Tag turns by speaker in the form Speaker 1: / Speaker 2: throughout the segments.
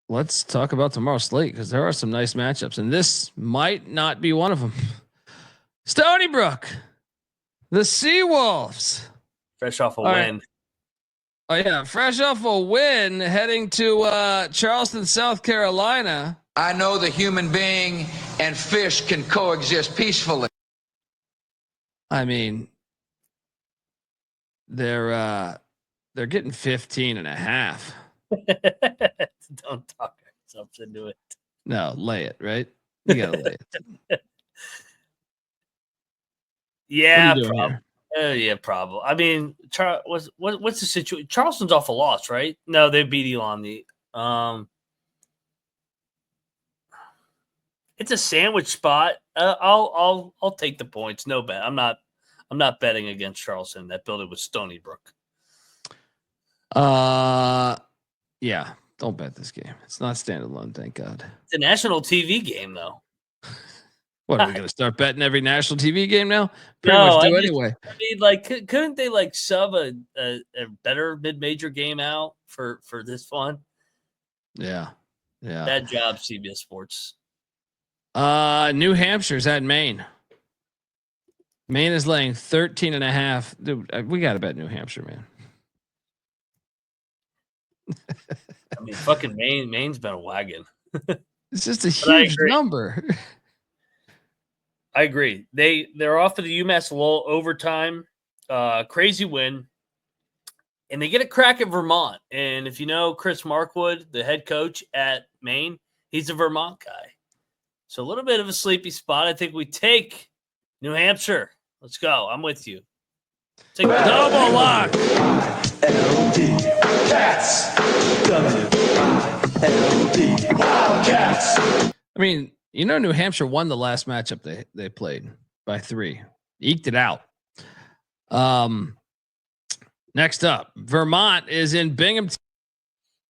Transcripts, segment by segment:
Speaker 1: Let's talk about tomorrow's slate because there are some nice matchups, and this might not be one of them. Stony Brook, the Seawolves,
Speaker 2: fresh off a win.
Speaker 1: Right. Oh yeah, fresh off a win, heading to Charleston, South Carolina.
Speaker 3: I know the human being and fish can coexist peacefully.
Speaker 1: I mean, they're getting 15.5.
Speaker 2: Don't talk ourselves into it.
Speaker 1: No, lay it, right? You gotta lay it.
Speaker 2: Yeah, probably. I mean, what's the situation? Charleston's off a loss, right? No, they beat Elon. It's a sandwich spot. I'll take the points. No bet. I'm not betting against Charleston. That building was Stony Brook.
Speaker 1: Yeah. Don't bet this game. It's not standalone, thank God.
Speaker 2: It's a national TV game, though.
Speaker 1: What are we going to start betting every national TV game now? Pretty much do anyway.
Speaker 2: I mean, like, couldn't they like sub a better mid-major game out for this one?
Speaker 1: Yeah.
Speaker 2: Bad job, CBS Sports.
Speaker 1: New Hampshire's at Maine. Maine is laying 13.5. Dude, we got to bet New Hampshire, man.
Speaker 2: I mean, fucking Maine's been a wagon.
Speaker 1: It's just a huge number.
Speaker 2: I agree. They're off of the UMass Lowell overtime, crazy win, and they get a crack at Vermont. And if you know Chris Markwood, the head coach at Maine, he's a Vermont guy. So a little bit of a sleepy spot. I think we take New Hampshire. Let's go. I'm with you. Take
Speaker 1: double lock.
Speaker 4: LD Cats. WLD Wildcats.
Speaker 1: I mean, you know, New Hampshire won the last matchup they played by 3, eked it out. Next up, Vermont is in Binghamton,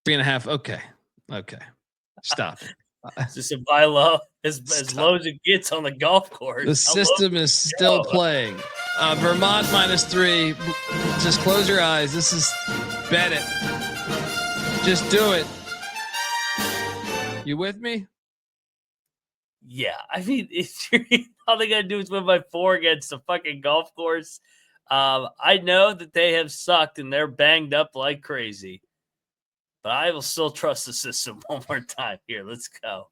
Speaker 1: 3.5. Okay, stop it.
Speaker 2: It's just a buy low as low as it gets on the golf course.
Speaker 1: The system is still playing. Vermont -3. Just close your eyes. This is bet it. Just do it. You with me?
Speaker 2: Yeah, I mean, all they got to do is win by 4 against the fucking golf course. I know that they have sucked and they're banged up like crazy, but I will still trust the system one more time. Here, let's go.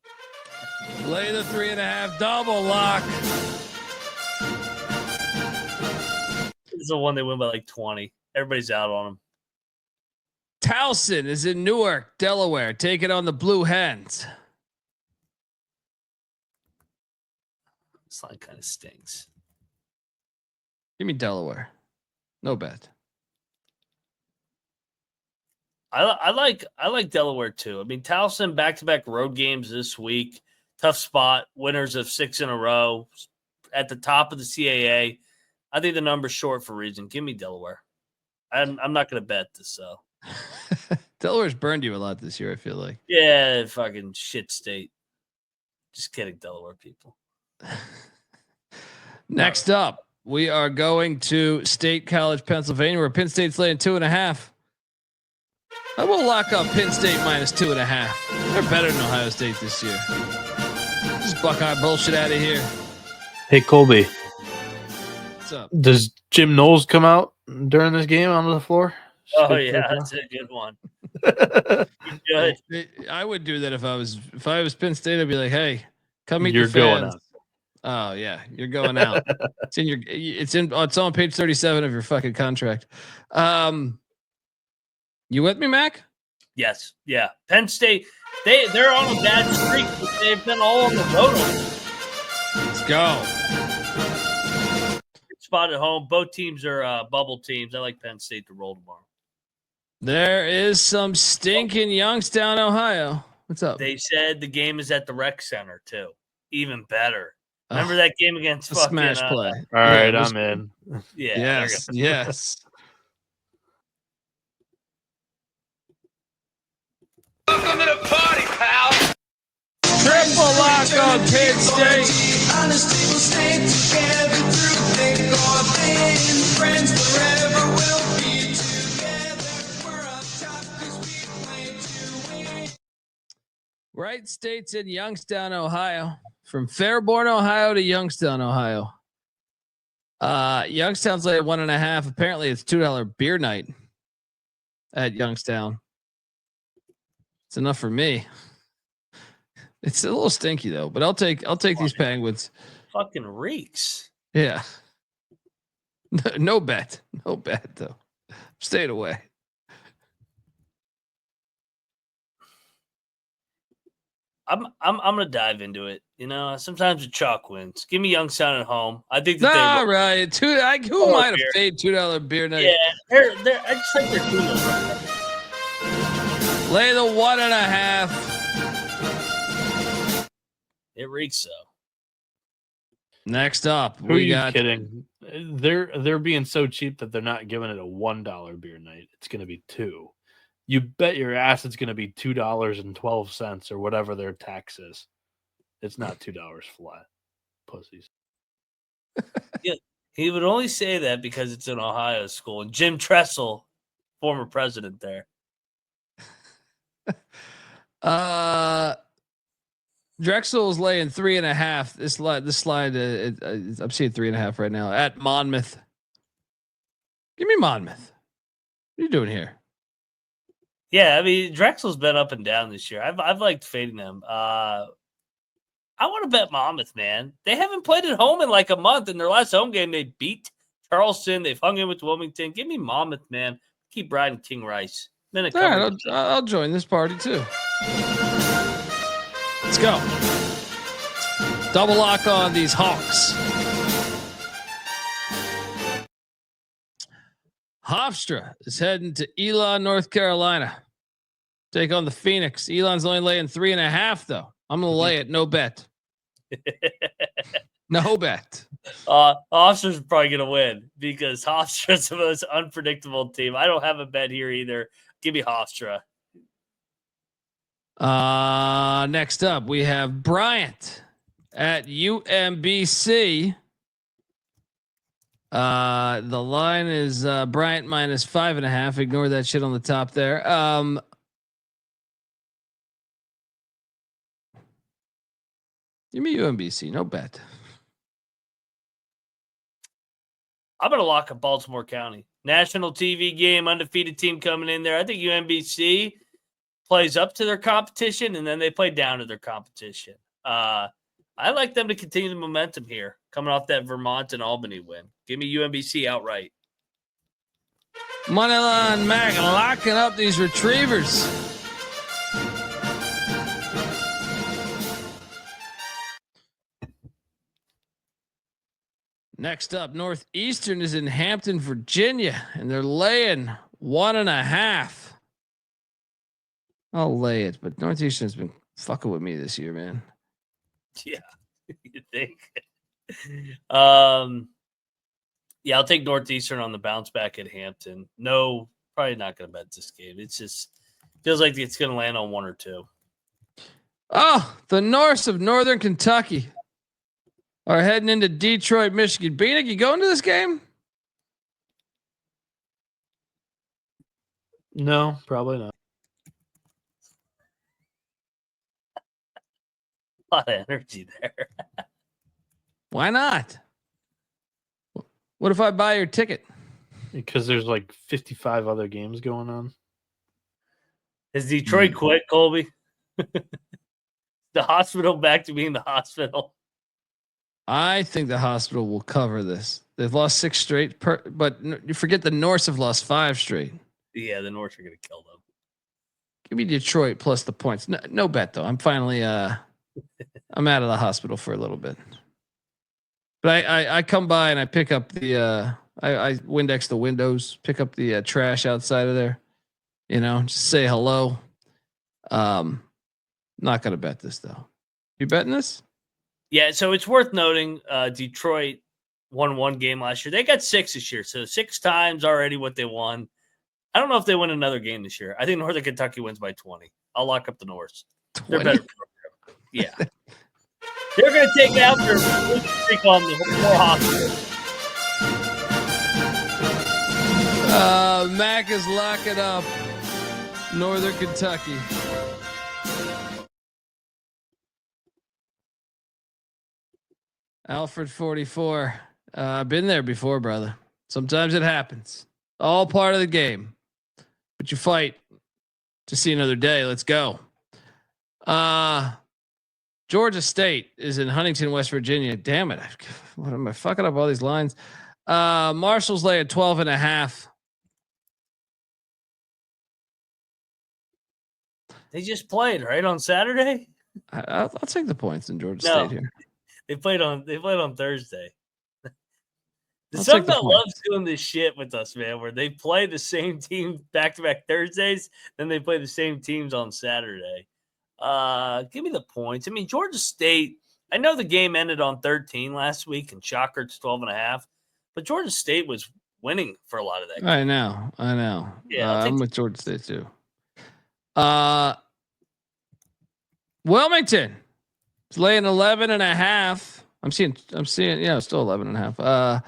Speaker 1: Lay the 3.5 double lock.
Speaker 2: This is the one they win by like 20. Everybody's out on them.
Speaker 1: Towson is in Newark, Delaware. Taking on the Blue Hens.
Speaker 2: This line kind of stinks.
Speaker 1: Give me Delaware. No bet.
Speaker 2: I like Delaware too. I mean, Towson back-to-back road games this week. Tough spot. Winners of 6 in a row. At the top of the CAA. I think the number's short for a reason. Give me Delaware. I'm not going to bet this, though.
Speaker 1: Delaware's burned you a lot this year, I feel like.
Speaker 2: Yeah, fucking shit state. Just kidding, Delaware people.
Speaker 1: Next up, we are going to State College, Pennsylvania, where Penn State's laying 2.5. I will lock up Penn State -2.5. They're better than Ohio State this year. Just Buckeye bullshit out of here.
Speaker 5: Hey, Colby.
Speaker 1: What's up?
Speaker 5: Does Jim Knowles come out during this game onto the floor?
Speaker 2: Oh yeah, that's a good one. Good.
Speaker 1: I would do that if I was Penn State. I'd be like, "Hey, come meet
Speaker 5: You're
Speaker 1: the fans."
Speaker 5: going out.
Speaker 1: Oh yeah, you're going out. It's on page 37 of your fucking contract. You with me, Mac?
Speaker 2: Yes. Yeah. Penn State. They're on a bad streak, but they've been all on the road.
Speaker 1: Let's go.
Speaker 2: Good spot at home. Both teams are bubble teams. I like Penn State to roll tomorrow.
Speaker 1: There is some stinking Youngstown, Ohio. What's up?
Speaker 2: They said the game is at the rec center too. Even better. Remember that game against fucking
Speaker 1: smash play?
Speaker 5: All right, I'm in.
Speaker 2: Yeah.
Speaker 1: Yes.
Speaker 3: Welcome to the party, pal.
Speaker 1: Triple lock on Penn State.
Speaker 4: Honesty will stay together through thick or thin. Friends forever will be together.
Speaker 1: Wright State's in Youngstown, Ohio. From Fairborn, Ohio to Youngstown, Ohio. Youngstown's like 1.5. Apparently, it's $2 beer night at Youngstown. It's enough for me. It's a little stinky though, but I'll take these Penguins.
Speaker 2: Fucking reeks.
Speaker 1: Yeah. No bet though. Stayed away.
Speaker 2: I'm gonna dive into it. You know, sometimes the chalk wins. Give me Youngstown at home. I think that
Speaker 1: All right. Who might have paid $2 beer night?
Speaker 2: Yeah, they're I just think they're 2-0.
Speaker 1: Lay the 1.5.
Speaker 2: It reeks so.
Speaker 1: Next up,
Speaker 5: Who are you kidding? They're being so cheap that they're not giving it a $1 beer night. It's going to be $2. You bet your ass it's going to be $2.12 or whatever their tax is. It's not $2 flat. Pussies.
Speaker 2: Yeah, he would only say that because it's an Ohio school. And Jim Tressel, former president there.
Speaker 1: Drexel's laying 3.5. This slide, I'm seeing 3.5 right now at Monmouth. Give me Monmouth. What are you doing here?
Speaker 2: Yeah, I mean Drexel's been up and down this year. I've liked fading them. I want to bet Monmouth, man. They haven't played at home in like a month. In their last home game, they beat Charleston. They've hung in with Wilmington. Give me Monmouth, man. Keep riding King Rice. Then
Speaker 1: All right, I'll join this party too. Let's go. Double lock on these Hawks. Hofstra is heading to Elon, North Carolina. Take on the Phoenix. Elon's only laying 3.5 though. I'm gonna lay it. No bet. No bet.
Speaker 2: Hofstra's probably gonna win because Hofstra's the most unpredictable team. I don't have a bet here either. Give me Hofstra.
Speaker 1: Next up, we have Bryant at UMBC. The line is Bryant minus 5.5. Ignore that shit on the top there. Give me UMBC. No bet.
Speaker 2: I'm going to lock up Baltimore County. National TV game, undefeated team coming in there. I think UMBC plays up to their competition, and then they play down to their competition. I like them to continue the momentum here, coming off that Vermont and Albany win. Give me UMBC outright.
Speaker 1: Moneyline Mac locking up these retrievers. Next up, Northeastern is in Hampton, Virginia, and they're laying 1.5. I'll lay it, but Northeastern's been fucking with me this year, man.
Speaker 2: Yeah, you think? Yeah, I'll take Northeastern on the bounce back at Hampton. No, probably not going to bet this game. It's just feels like it's going to land on 1 or 2.
Speaker 1: Oh, the Norse of Northern Kentucky are heading into Detroit, Michigan. Bieniek, you going to this game?
Speaker 5: No, probably not.
Speaker 2: A lot of energy there.
Speaker 1: Why not? What if I buy your ticket?
Speaker 5: Because there's like 55 other games going on.
Speaker 2: Has Detroit quit, Colby? The hospital back to being the hospital.
Speaker 1: I think the hospital will cover this. They've lost 6 straight, but you forget the Norse have lost 5 straight.
Speaker 2: Yeah, the North are going to kill them.
Speaker 1: Give me Detroit plus the points. No bet though. I'm finally I'm out of the hospital for a little bit. But I come by and I pick up the I Windex the windows, pick up the trash outside of there. You know, just say hello. Not gonna bet this though. You betting this?
Speaker 2: Yeah, so it's worth noting Detroit won 1 game last year. They got 6 this year, so 6 times already what they won. I don't know if they win another game this year. I think Northern Kentucky wins by 20. I'll lock up the Norse. They're better. Yeah. They're going to take out their streak on the whole hospital.
Speaker 1: Mac is locking up Northern Kentucky. Alfred 44. I've been there before, brother. Sometimes it happens. All part of the game. But you fight to see another day. Let's go. Georgia State is in Huntington, West Virginia. Damn it. What am I fucking up all these lines? Marshall's laying 12.5.
Speaker 2: They just played right on Saturday.
Speaker 1: I'll take the points in Georgia State here.
Speaker 2: They played on Thursday. The
Speaker 1: I'll
Speaker 2: Sun
Speaker 1: take the
Speaker 2: Belt
Speaker 1: points.
Speaker 2: loves doing this shit with us, man, where they play the same team back-to-back Thursdays, then they play the same teams on Saturday. Give me the points. I mean, Georgia State, I know the game ended on 13 last week, and shocker, it's 12.5, but Georgia State was winning for a lot of that game.
Speaker 1: I know.
Speaker 2: Yeah,
Speaker 1: I'm with Georgia State too. Wilmington is laying 11.5. I'm seeing, yeah, still 11.5.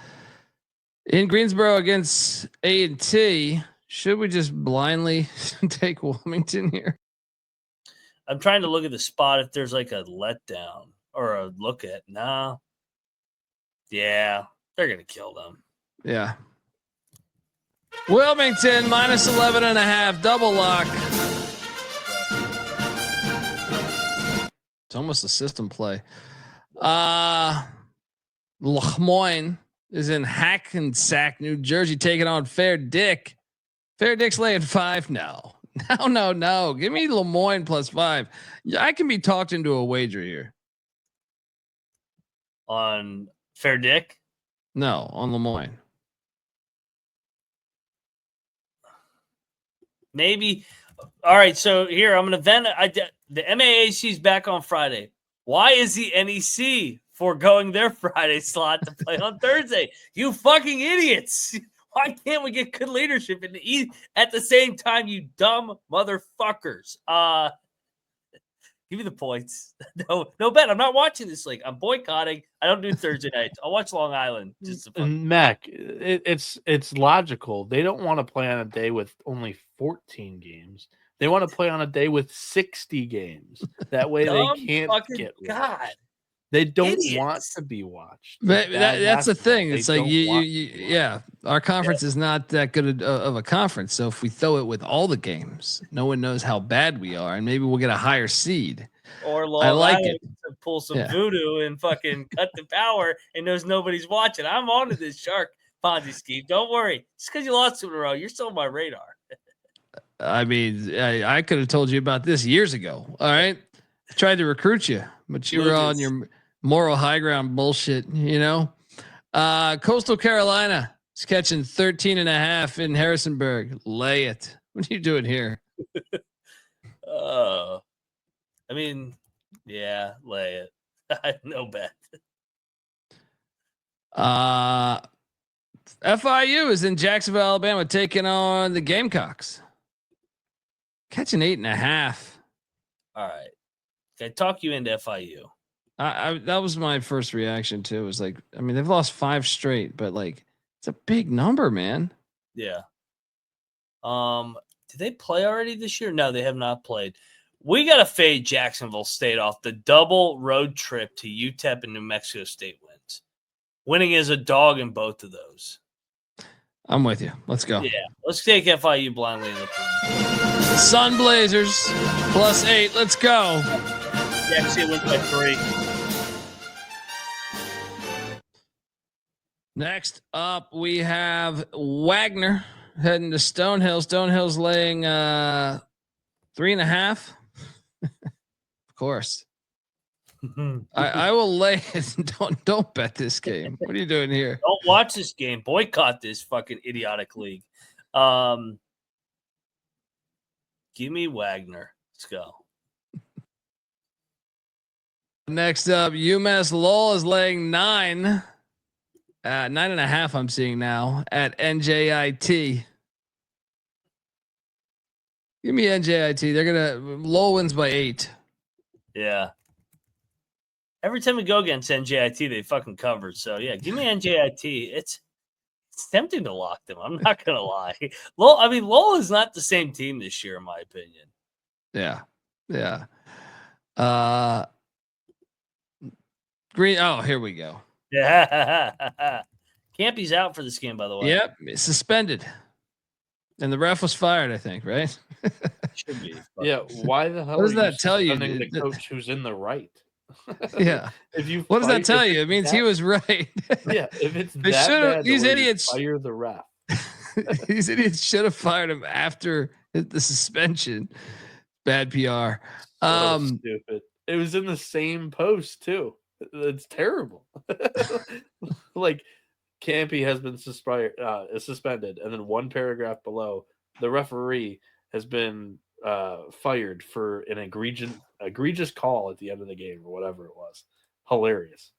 Speaker 1: In Greensboro against A&T. Should we just blindly take Wilmington here?
Speaker 2: I'm trying to look at the spot if there's like a letdown or a look at. No. Yeah, they're going to kill them.
Speaker 1: Yeah. Wilmington minus 11.5, double lock. It's almost a system play. Lemoyne is in Hackensack, New Jersey, taking on Fair Dick. Fair Dick's laying 5. No. Give me Lemoyne +5. Yeah, I can be talked into a wager here.
Speaker 2: On Fair Dick?
Speaker 1: No, on Lemoyne.
Speaker 2: Maybe. All right, so here I'm going to vent. The MAAC is back on Friday. Why is the NEC foregoing their Friday slot to play on Thursday? You fucking idiots. Why can't we get good leadership in the East at the same time, you dumb motherfuckers? Give me the points. No bet. I'm not watching this league. I'm boycotting. I don't do Thursday nights. I'll watch Long Island.
Speaker 5: Mac, it's logical. They don't want to play on a day with only 14 games. They want to play on a day with 60 games. That way they can't get watched. They don't want to be watched.
Speaker 1: But that's the thing. It's like yeah. Our conference is not that good of a conference. So if we throw it with all the games, no one knows how bad we are, and maybe we'll get a higher seed.
Speaker 2: Or Long Island to pull some voodoo and fucking cut the power and knows nobody's watching. I'm onto this shark Ponzi scheme. Don't worry. Just because you lost 2 in a row, you're still on my radar.
Speaker 1: I mean, I could have told you about this years ago. All right. I tried to recruit you, but you were on your moral high ground bullshit, you know? Coastal Carolina is catching 13.5 in Harrisonburg. Lay it. What are you doing here?
Speaker 2: I mean, yeah, lay it. No bet.
Speaker 1: FIU is in Jacksonville, Alabama, taking on the Gamecocks. Catching 8.5.
Speaker 2: All right. Can I talk you into FIU?
Speaker 1: That was my first reaction too. It was like, I mean, they've lost 5 straight, but like, it's a big number, man.
Speaker 2: Yeah. Did they play already this year? No, they have not played. We got to fade Jacksonville State off the double road trip to UTEP and New Mexico State wins. Winning as a dog in both of those.
Speaker 1: I'm with you. Let's go.
Speaker 2: Yeah, let's take FIU blindly in the pool.
Speaker 1: Sun Blazers +8. Let's go.
Speaker 2: Yeah, State wins by 3.
Speaker 1: Next up, we have Wagner heading to Stonehill. Stonehill's laying 3.5. Of course. I will lay it. Don't bet this game. What are you doing here?
Speaker 2: Don't watch this game. Boycott this fucking idiotic league. Give me Wagner. Let's go.
Speaker 1: Next up, UMass Lowell is laying 9. 9.5. I'm seeing now at NJIT. Give me NJIT. They're gonna Lowell wins by 8.
Speaker 2: Yeah. Every time we go against NJIT, they fucking cover. So yeah, give me NJIT. It's tempting to lock them. I'm not gonna lie. Lowell is not the same team this year, in my opinion.
Speaker 1: Yeah. Green. Oh, here we go.
Speaker 2: Yeah. Campy's out for this game, by the way.
Speaker 1: Yep, suspended, and the ref was fired. I think, right?
Speaker 2: Should be.
Speaker 5: Yeah, why the hell
Speaker 1: What does
Speaker 5: are you
Speaker 1: that tell you,
Speaker 5: suspending
Speaker 1: dude?
Speaker 5: the coach who's in the right?
Speaker 1: Yeah.
Speaker 5: If you
Speaker 1: What does that tell
Speaker 5: if
Speaker 1: you? It
Speaker 5: it's
Speaker 1: means he
Speaker 5: that-
Speaker 1: was right.
Speaker 5: Yeah, if it's
Speaker 1: They
Speaker 5: that
Speaker 1: should've-
Speaker 5: bad,
Speaker 1: these
Speaker 5: the way you
Speaker 1: idiots-
Speaker 5: fire the ref.
Speaker 1: These idiots should have fired him after the suspension. Bad PR.
Speaker 5: So stupid. It was in the same post too. It's terrible. Like Campy has been suspended, and then one paragraph below, the referee has been fired for an egregious call at the end of the game or whatever it was. Hilarious.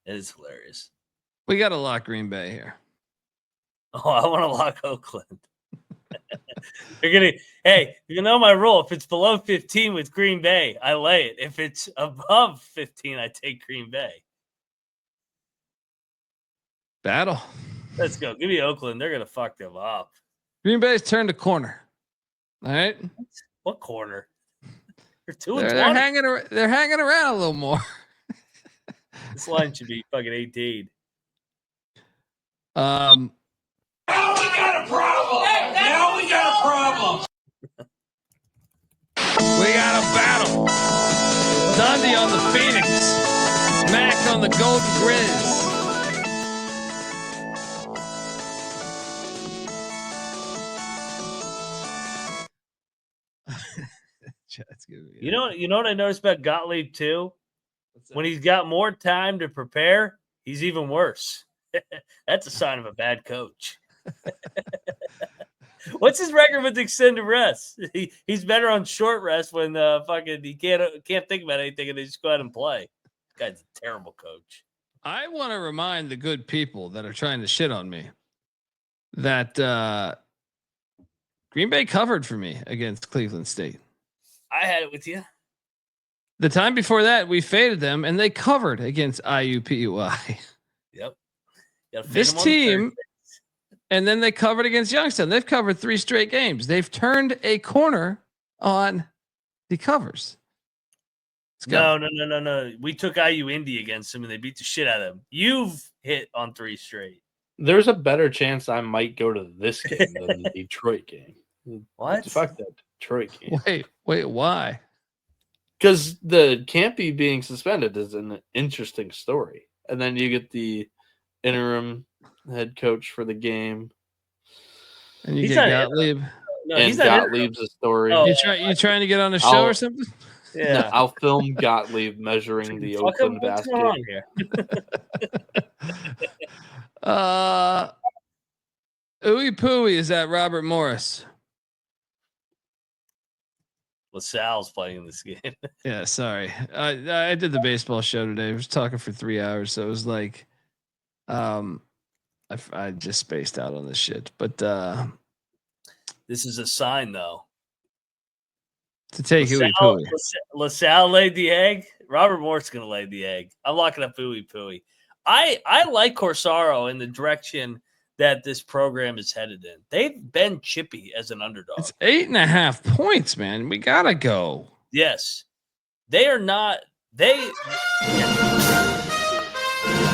Speaker 2: It is hilarious.
Speaker 1: We got to lock Green Bay here.
Speaker 2: Oh, I want to lock Oakland. Hey, you know my rule. If it's below 15 with Green Bay, I lay it. If it's above 15, I take Green Bay.
Speaker 1: Battle.
Speaker 2: Let's go. Give me Oakland. They're gonna fuck them up.
Speaker 1: Green Bay's turned a corner. All right.
Speaker 2: What corner? They're 2
Speaker 1: They're,
Speaker 2: and
Speaker 1: they're
Speaker 2: 20.
Speaker 1: hanging around a little more.
Speaker 2: This line should be fucking 18.
Speaker 4: Now we got a problem. Now we got a problem.
Speaker 1: We got a battle. Dundee on the Phoenix. Mac on the Golden Grizz.
Speaker 2: You know what I noticed about Gottlieb too? When he's got more time to prepare, he's even worse. That's a sign of a bad coach. What's his record with extended rest? He's better on short rest when fucking he can't think about anything and they just go out and play. This guy's a terrible coach.
Speaker 1: I want to remind the good people that are trying to shit on me that Green Bay covered for me against Cleveland State.
Speaker 2: I had it with you.
Speaker 1: The time before that, we faded them, and they covered against IUPUI.
Speaker 2: Yep.
Speaker 1: This team, and then they covered against Youngstown. They've covered 3 straight games. They've turned a corner on the covers.
Speaker 2: No. We took IU Indy against them, and they beat the shit out of them. You've hit on 3 straight.
Speaker 5: There's a better chance I might go to this game than the Detroit game.
Speaker 2: What?
Speaker 5: Fuck that Detroit game.
Speaker 1: Wait, why?
Speaker 5: Because the Campy being suspended is an interesting story. And then you get the interim head coach for the game.
Speaker 1: And you get Gottlieb.
Speaker 2: No,
Speaker 5: and
Speaker 2: he's not
Speaker 5: Gottlieb's a story.
Speaker 2: Oh.
Speaker 1: You trying to get on a show or something?
Speaker 2: Yeah.
Speaker 5: No, I'll film Gottlieb measuring the Oakland
Speaker 2: What's
Speaker 5: basket.
Speaker 2: going on here?
Speaker 1: Ooey Pooey is at Robert Morris.
Speaker 2: LaSalle's playing in this game.
Speaker 1: Yeah, sorry. I did the baseball show today. I was talking for 3 hours, so it was like, I just spaced out on this shit. But
Speaker 2: This is a sign, though.
Speaker 1: to take Ooey Pooey.
Speaker 2: LaSalle laid the egg. Robert Morris going to lay the egg. I'm locking up Ooey Pooey. I like Corsaro in the direction that this program is headed in. They've been chippy as an underdog.
Speaker 1: It's 8.5 points, man. We gotta go.
Speaker 2: Yes. They are not. They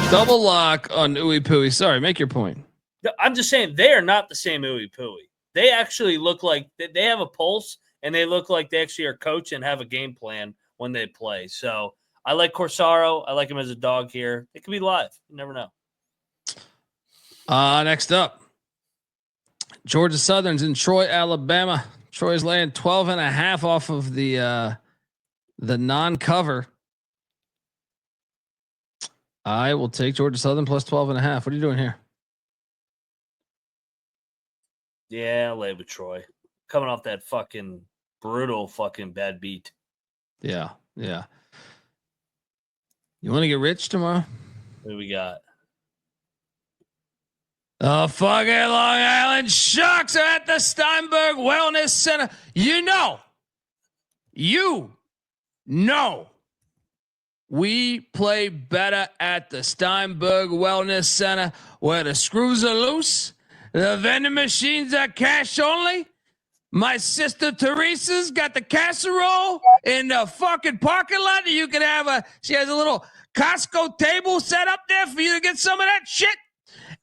Speaker 1: Double lock on Ooey Pooey. Sorry, make your point.
Speaker 2: I'm just saying they are not the same Ooey Pooey. They actually look like they have a pulse, and they look like they actually are coached and have a game plan when they play. So I like Corsaro. I like him as a dog here. It could be live. You never know.
Speaker 1: Next up, Georgia Southern's in Troy, Alabama. Troy's laying 12.5 off of the non-cover. I will take Georgia Southern plus 12.5. What are you doing here?
Speaker 2: Yeah, I'll lay with Troy. Coming off that fucking brutal fucking bad beat.
Speaker 1: Yeah. You want to get rich tomorrow?
Speaker 2: What do we got?
Speaker 1: The fucking Long Island Sharks are at the Steinberg Wellness Center. You know, we play better at the Steinberg Wellness Center where the screws are loose, the vending machines are cash only, My sister Teresa's got the casserole in the fucking parking lot. You can have she has a little Costco table set up there for you to get some of that shit.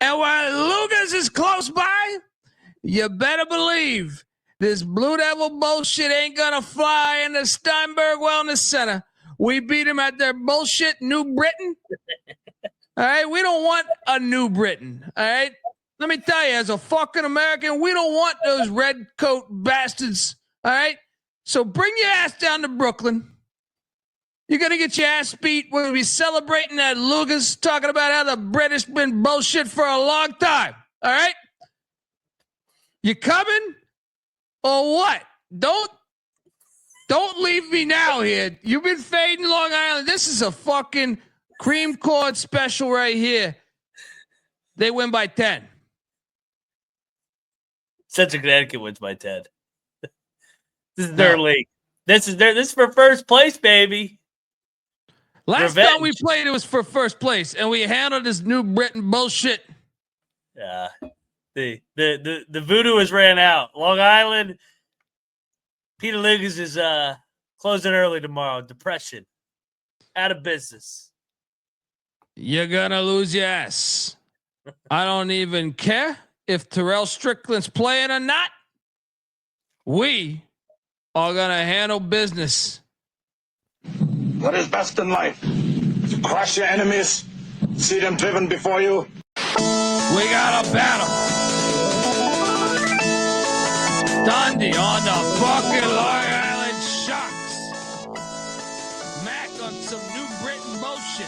Speaker 1: And while Lugas is close by, you better believe this Blue Devil bullshit ain't gonna fly in the Steinberg Wellness Center. We beat them at their bullshit New Britain. All right, we don't want a New Britain. All right. Let me tell you, as a fucking American, we don't want those red coat bastards. All right? So bring your ass down to Brooklyn. You're going to get your ass beat. We're going to be celebrating that Lugas, talking about how the British been bullshit for a long time. All right? You coming or what? Don't leave me now here. You've been fading Long Island. This is a fucking cream corn special right here. They win by 10.
Speaker 2: Central Connecticut wins by 10. This is their league. This is for first place, baby.
Speaker 1: Last time we played, it was for first place, and we handled this New Britain bullshit.
Speaker 2: Yeah, the voodoo has ran out. Long Island, Peter Lugas is closing early tomorrow. Depression, out of business.
Speaker 1: You're gonna lose your ass. I don't even care if Terrell Strickland's playing or not. We are going to handle business.
Speaker 6: What is best in life? To crush your enemies, see them driven before you.
Speaker 1: We got a battle. Dundee on the fucking Long Island Sharks. Mac on some New Britain bullshit.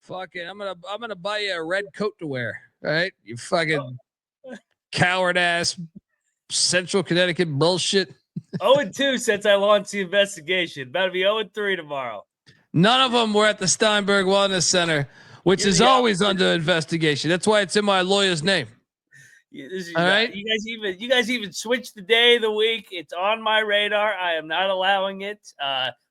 Speaker 1: Fucking, I'm gonna buy you a red coat to wear. All right, you fucking coward ass Central Connecticut bullshit.
Speaker 2: 0-2 since I launched the investigation. About to be 0-3 tomorrow.
Speaker 1: None of them were at the Steinberg Wellness Center, which is always under investigation. That's why it's in my lawyer's name.
Speaker 2: All right, you guys even switched the day of the week. It's on my radar. I am not allowing it.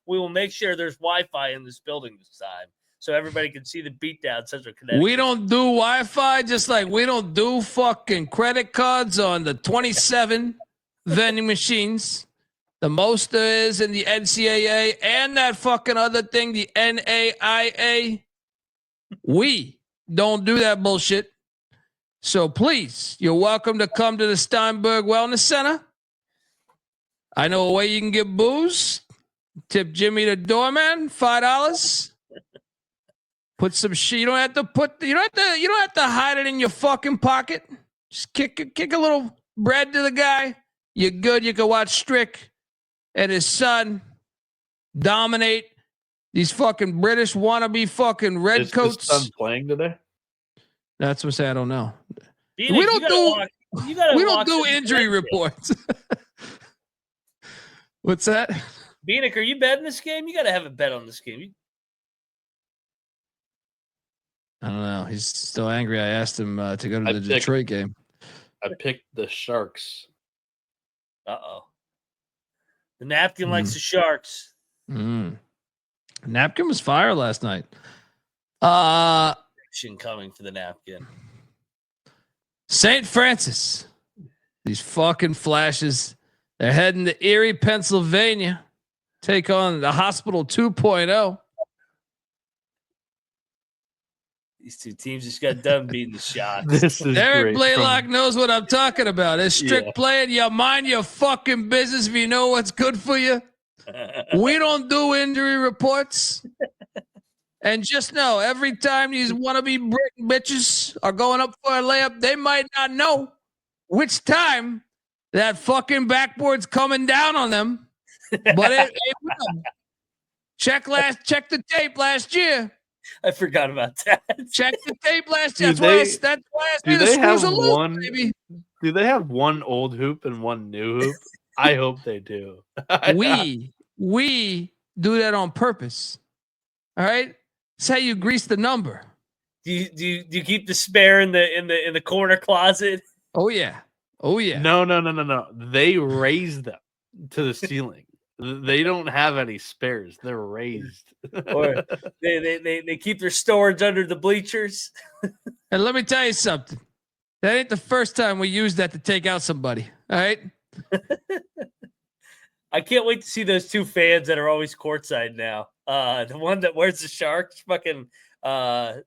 Speaker 2: We will make sure there's Wi-Fi in this building this time, so everybody can see the beatdown Central Connecticut.
Speaker 1: We don't do Wi-Fi, just like we don't do fucking credit cards on the 27 vending machines. The most there is in the NCAA and that fucking other thing, the NAIA. We don't do that bullshit. So please, you're welcome to come to the Steinberg Wellness Center. I know a way you can get booze. Tip Jimmy the doorman $5. Put some shit. You don't have to hide it in your fucking pocket. Just kick a little bread to the guy. You're good. You can watch Strick and his son dominate these fucking British wannabe fucking redcoats.
Speaker 5: Is his son playing today?
Speaker 1: That's what I'm saying. I don't know.
Speaker 2: Bieniek,
Speaker 1: we don't do injury reports. What's that?
Speaker 2: Bieniek, are you betting this game? You got to have a bet on this game.
Speaker 1: I don't know. He's still angry. I asked him to go to the Detroit game.
Speaker 5: I picked the Sharks.
Speaker 2: Uh-oh. The napkin likes the Sharks.
Speaker 1: Napkin was fire last night.
Speaker 2: Coming for the napkin.
Speaker 1: St. Francis. These fucking flashes. They're heading to Erie, Pennsylvania. Take on the Hospital 2.0.
Speaker 2: These two teams just got done beating the Sharks.
Speaker 5: This is
Speaker 1: Eric Blaylock knows what I'm talking about. It's strict playing. You mind your fucking business if you know what's good for you. We don't do injury reports. And just know, every time these wannabe Britain bitches are going up for a layup, they might not know which time that fucking backboard's coming down on them. But it will. Check the tape last year.
Speaker 2: I forgot about that.
Speaker 1: Check the tape last year. That's why I say the screws are loose, baby.
Speaker 5: Do they have one old hoop and one new hoop? I hope they do.
Speaker 1: We do that on purpose. All right? That's how you grease the number.
Speaker 2: Do you keep the spare in the corner closet?
Speaker 1: Oh yeah.
Speaker 5: No. They raise them to the ceiling. They don't have any spares. They're raised.
Speaker 2: Or they keep their storage under the bleachers.
Speaker 1: And let me tell you something. That ain't the first time we used that to take out somebody. All right.
Speaker 2: I can't wait to see those two fans that are always courtside now. The one that wears the Sharks fucking.
Speaker 1: You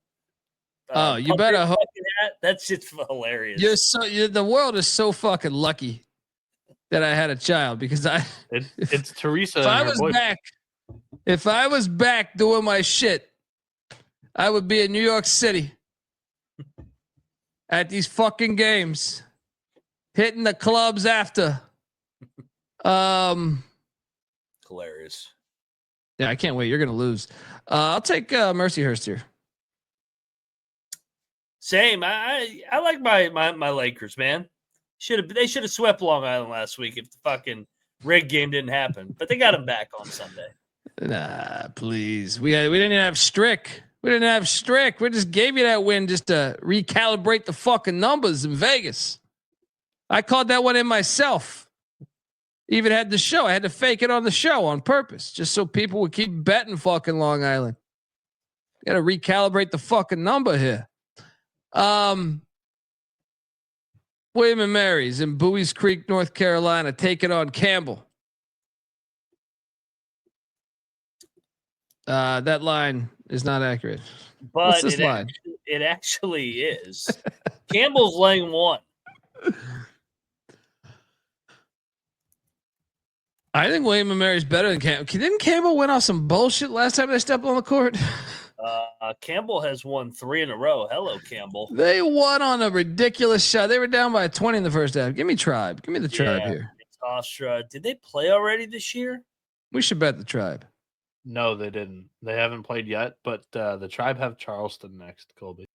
Speaker 1: better hope.
Speaker 2: Hat. That shit's hilarious.
Speaker 1: The world is so fucking lucky that I had a child because
Speaker 5: it's Teresa.
Speaker 1: If I was back doing my shit, I would be in New York City at these fucking games, hitting the clubs after.
Speaker 2: Hilarious.
Speaker 1: Yeah, I can't wait. You're gonna lose. I'll take Mercyhurst here.
Speaker 2: Same. I like my Lakers, man. They should have swept Long Island last week if the fucking rig game didn't happen. But they got him back on Sunday.
Speaker 1: Nah, please. We didn't even have Strick. We just gave you that win just to recalibrate the fucking numbers in Vegas. I called that one in myself. Even had the show. I had to fake it on the show on purpose, just so people would keep betting fucking Long Island. Got to recalibrate the fucking number here. William and Mary's in Bowie's Creek, North Carolina, taking on Campbell. That line is not accurate.
Speaker 2: But
Speaker 1: what's this line?
Speaker 2: It actually is. Campbell's laying 1.
Speaker 1: I think William and Mary's better than Campbell. Didn't Campbell win off some bullshit last time they stepped on the court?
Speaker 2: Campbell has won 3 in a row. Hello, Campbell.
Speaker 1: They won on a ridiculous shot. They were down by 20 in the first half. Give me Tribe. Give me the Tribe here.
Speaker 2: It's Astra. Did they play already this year?
Speaker 1: We should bet the Tribe.
Speaker 5: No, they didn't. They haven't played yet, but the Tribe have Charleston next, Colby.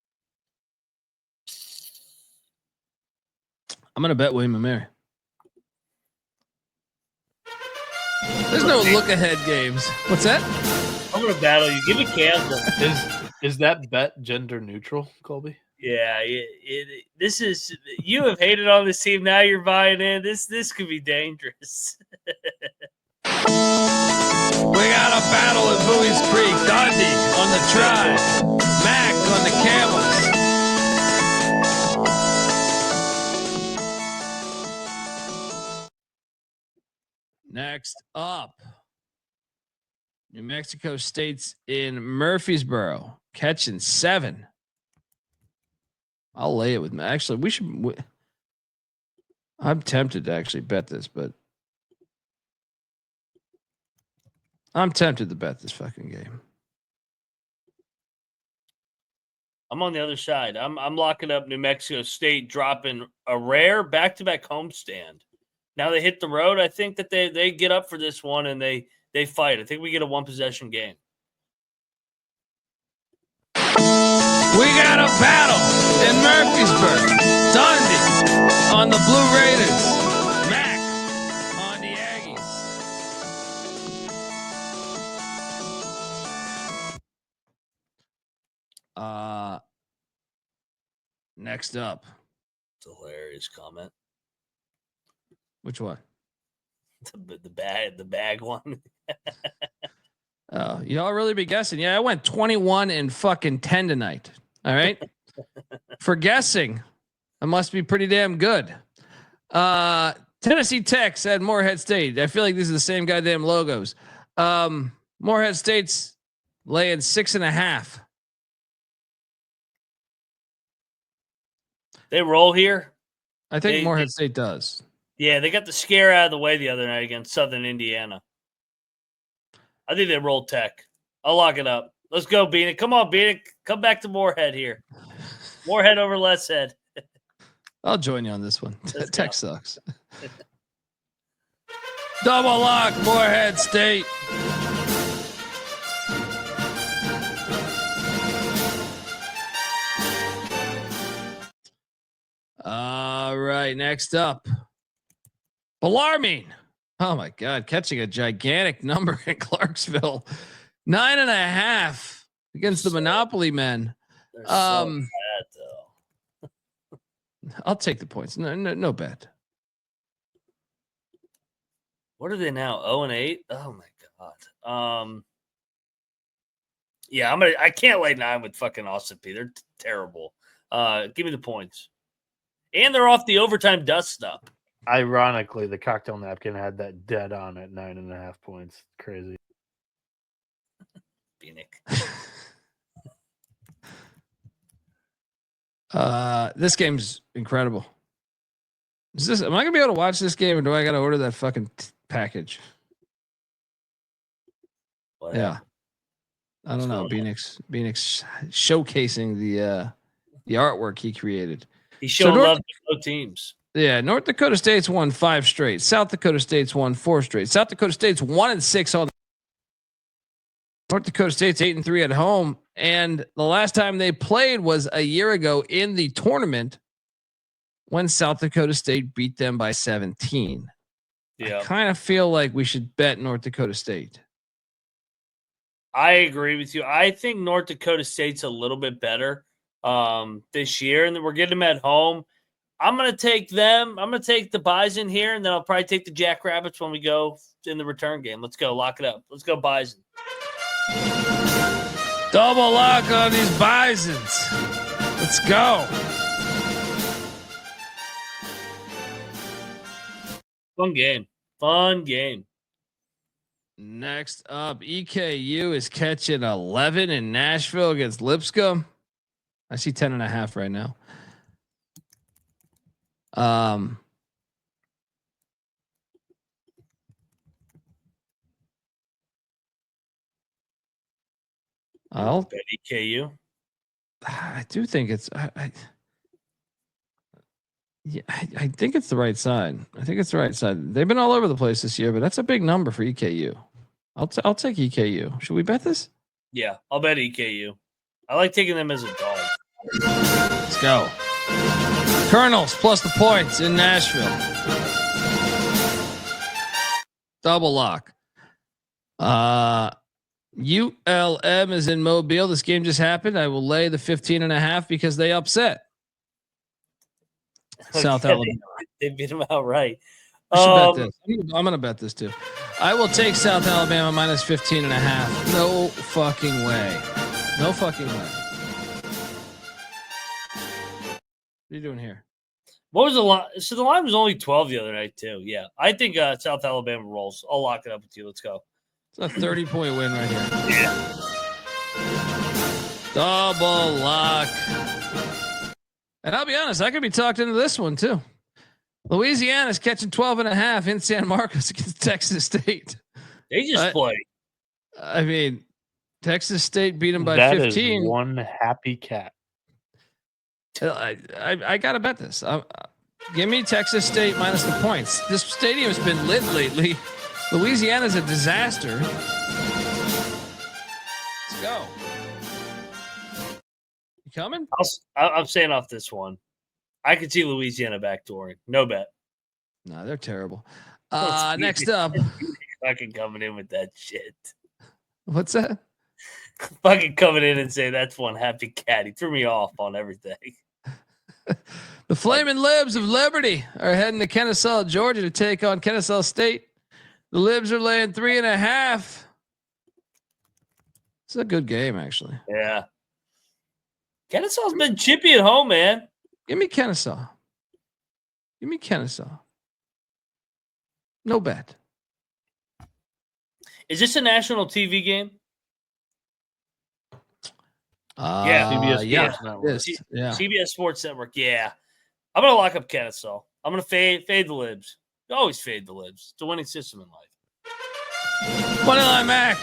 Speaker 1: I'm going to bet William and Mary. There's no look ahead games. What's that?
Speaker 2: I'm going to battle you. Give me Campbell.
Speaker 5: Is that bet gender neutral, Colby?
Speaker 2: Yeah, this is. You have hated on this team. Now you're buying in. This could be dangerous.
Speaker 1: We got a battle at Bowie's Creek. Dundee on the Tribe. Mac on the Camels. Next up, New Mexico State's in Murfreesboro, catching 7. I'll lay it with. Actually, I'm tempted to actually bet this, but I'm tempted to bet this fucking game.
Speaker 2: I'm on the other side. I'm locking up New Mexico State, dropping a rare back-to-back homestand. Now they hit the road. I think that they get up for this one and they fight. I think we get a 1-possession game.
Speaker 1: We got a battle in Murfreesboro. Dundee on the Blue Raiders. Mac on the Aggies. Next up.
Speaker 2: It's a hilarious comment.
Speaker 1: Which one?
Speaker 2: The bag one.
Speaker 1: Oh, y'all really be guessing. Yeah, I went 21 and fucking 10 tonight. All right. For guessing, I must be pretty damn good. Tennessee Tech said Morehead State. I feel like these are the same goddamn logos. Morehead State's laying 6.5.
Speaker 2: They roll here.
Speaker 1: I think Morehead State does.
Speaker 2: Yeah, they got the scare out of the way the other night against Southern Indiana. I think they rolled Tech. I'll lock it up. Let's go, Bieniek. Come on, Bieniek. Come back to Morehead here. Morehead over less head.
Speaker 1: I'll join you on this one. Tech sucks. Double lock, Morehead State. All right, next up. Bellarmine. Oh my God, catching a gigantic number in Clarksville. 9.5 against the Monopoly men.
Speaker 2: They're so bad, though.
Speaker 1: I'll take the points. No bet.
Speaker 2: What are they now? 0-8? Oh my God. Yeah, I can't lay 9 with fucking Austin P. They're terrible. Give me the points. And they're off the overtime dust up.
Speaker 5: Ironically, the cocktail napkin had that dead on at 9.5 points. Crazy.
Speaker 2: Bieniek.
Speaker 1: This game's incredible. Am I gonna be able to watch this game, or do I gotta order that fucking package?
Speaker 2: What
Speaker 1: Yeah. I don't know.
Speaker 2: What's going
Speaker 1: Bieniek's showcasing the artwork he created.
Speaker 2: He's showing love to both teams.
Speaker 1: Yeah, North Dakota State's won 5 straight. South Dakota State's won 4 straight. South Dakota State's 1-6 on. North Dakota State's 8-3 at home, and the last time they played was a year ago in the tournament when South Dakota State beat them by 17.
Speaker 2: Yeah,
Speaker 1: I kind of feel like we should bet North Dakota State.
Speaker 2: I agree with you. I think North Dakota State's a little bit better this year, and we're getting them at home. I'm going to take them. I'm going to take the Bison here, and then I'll probably take the Jackrabbits when we go in the return game. Let's go. Lock it up. Let's go Bison.
Speaker 1: Double lock on these Bisons. Let's go.
Speaker 2: Fun game. Fun game.
Speaker 1: Next up, EKU is catching 11 in Nashville against Lipscomb. I see 10.5 right now. I'll
Speaker 2: bet EKU.
Speaker 1: I do think it's I think it's the right side. I think it's the right side. They've been all over the place this year, but that's a big number for EKU. I'll take EKU. Should we bet this?
Speaker 2: Yeah, I'll bet EKU. I like taking them as a dog.
Speaker 1: Let's go. Colonels plus the points in Nashville. Double lock. ULM is in Mobile. This game just happened. I will lay the 15.5 because they upset South Alabama.
Speaker 2: They beat them outright.
Speaker 1: Bet this. I'm going to bet this too. I will take South Alabama minus 15.5. No fucking way. No fucking way. What are you doing here?
Speaker 2: What was the line? So the line was only 12 the other night too. Yeah, I think South Alabama rolls. I'll lock it up with you. Let's go.
Speaker 1: It's a 30-point win right here.
Speaker 2: Yeah.
Speaker 1: Double lock. And I'll be honest, I could be talked into this one too. Louisiana's catching 12.5 in San Marcos against Texas State.
Speaker 2: They just play.
Speaker 1: I mean, Texas State beat them by
Speaker 5: that
Speaker 1: 15.
Speaker 5: Is one happy cat.
Speaker 1: I gotta bet this. Give me Texas State minus the points. This stadium's been lit lately. Louisiana's a disaster. Let's go. You coming?
Speaker 2: I'm saying off this one. I could see Louisiana backdooring. No bet.
Speaker 1: No, they're terrible. Next up.
Speaker 2: Fucking coming in with that shit.
Speaker 1: What's that?
Speaker 2: Fucking coming in and say that's one happy cat. He threw me off on everything.
Speaker 1: The Flaming Libs of Liberty are heading to Kennesaw, Georgia to take on Kennesaw State. The Libs are laying 3.5. It's a good game, actually.
Speaker 2: Yeah. Kennesaw's been chippy at home, man.
Speaker 1: Give me Kennesaw. Give me Kennesaw. No bet.
Speaker 2: Is this a national TV game?
Speaker 5: Yeah, CBS
Speaker 1: yeah,
Speaker 5: Sports Network.
Speaker 1: yeah.
Speaker 2: CBS Sports Network. Yeah. I'm going to lock up Kennesaw. I'm going to fade the Libs. You always fade the Libs. It's a winning system in life.
Speaker 1: Moneyline Mac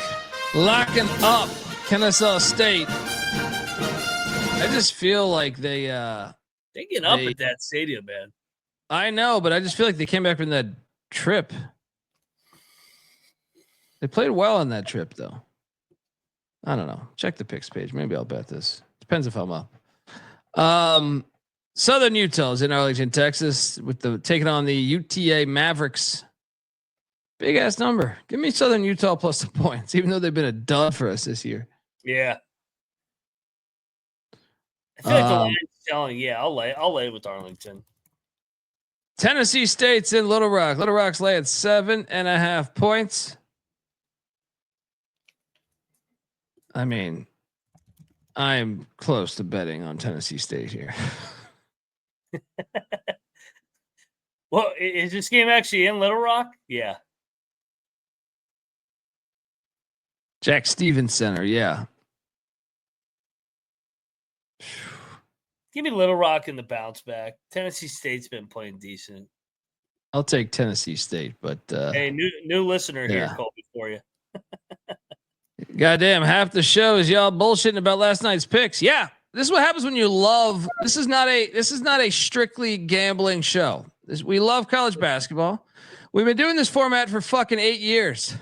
Speaker 1: locking up Kennesaw State. I just feel like they
Speaker 2: get up at that stadium, man.
Speaker 1: I know, but I just feel like they came back from that trip. They played well on that trip, though. I don't know. Check the picks page. Maybe I'll bet this. Depends if I'm up. Southern Utah is in Arlington, Texas, with the taking on the UTA Mavericks. Big ass number. Give me Southern Utah plus the points, even though they've been a dud for us this year.
Speaker 2: Yeah. I feel like the line's telling. Yeah, I'll lay with Arlington.
Speaker 1: Tennessee State's in Little Rock. Little Rock's laying 7.5 points. I mean, I'm close to betting on Tennessee State here.
Speaker 2: Well, is this game actually in Little Rock? Yeah.
Speaker 1: Jack Stevens Center. Yeah.
Speaker 2: Give me Little Rock in the bounce back. Tennessee State's been playing decent.
Speaker 1: I'll take Tennessee State, but
Speaker 2: hey, new listener here,
Speaker 1: yeah.
Speaker 2: Colby, for you.
Speaker 1: Goddamn, half the show is y'all bullshitting about last night's picks. Yeah, this is what happens when you love. This is not a strictly gambling show. We love college basketball. We've been doing this format for fucking 8 years.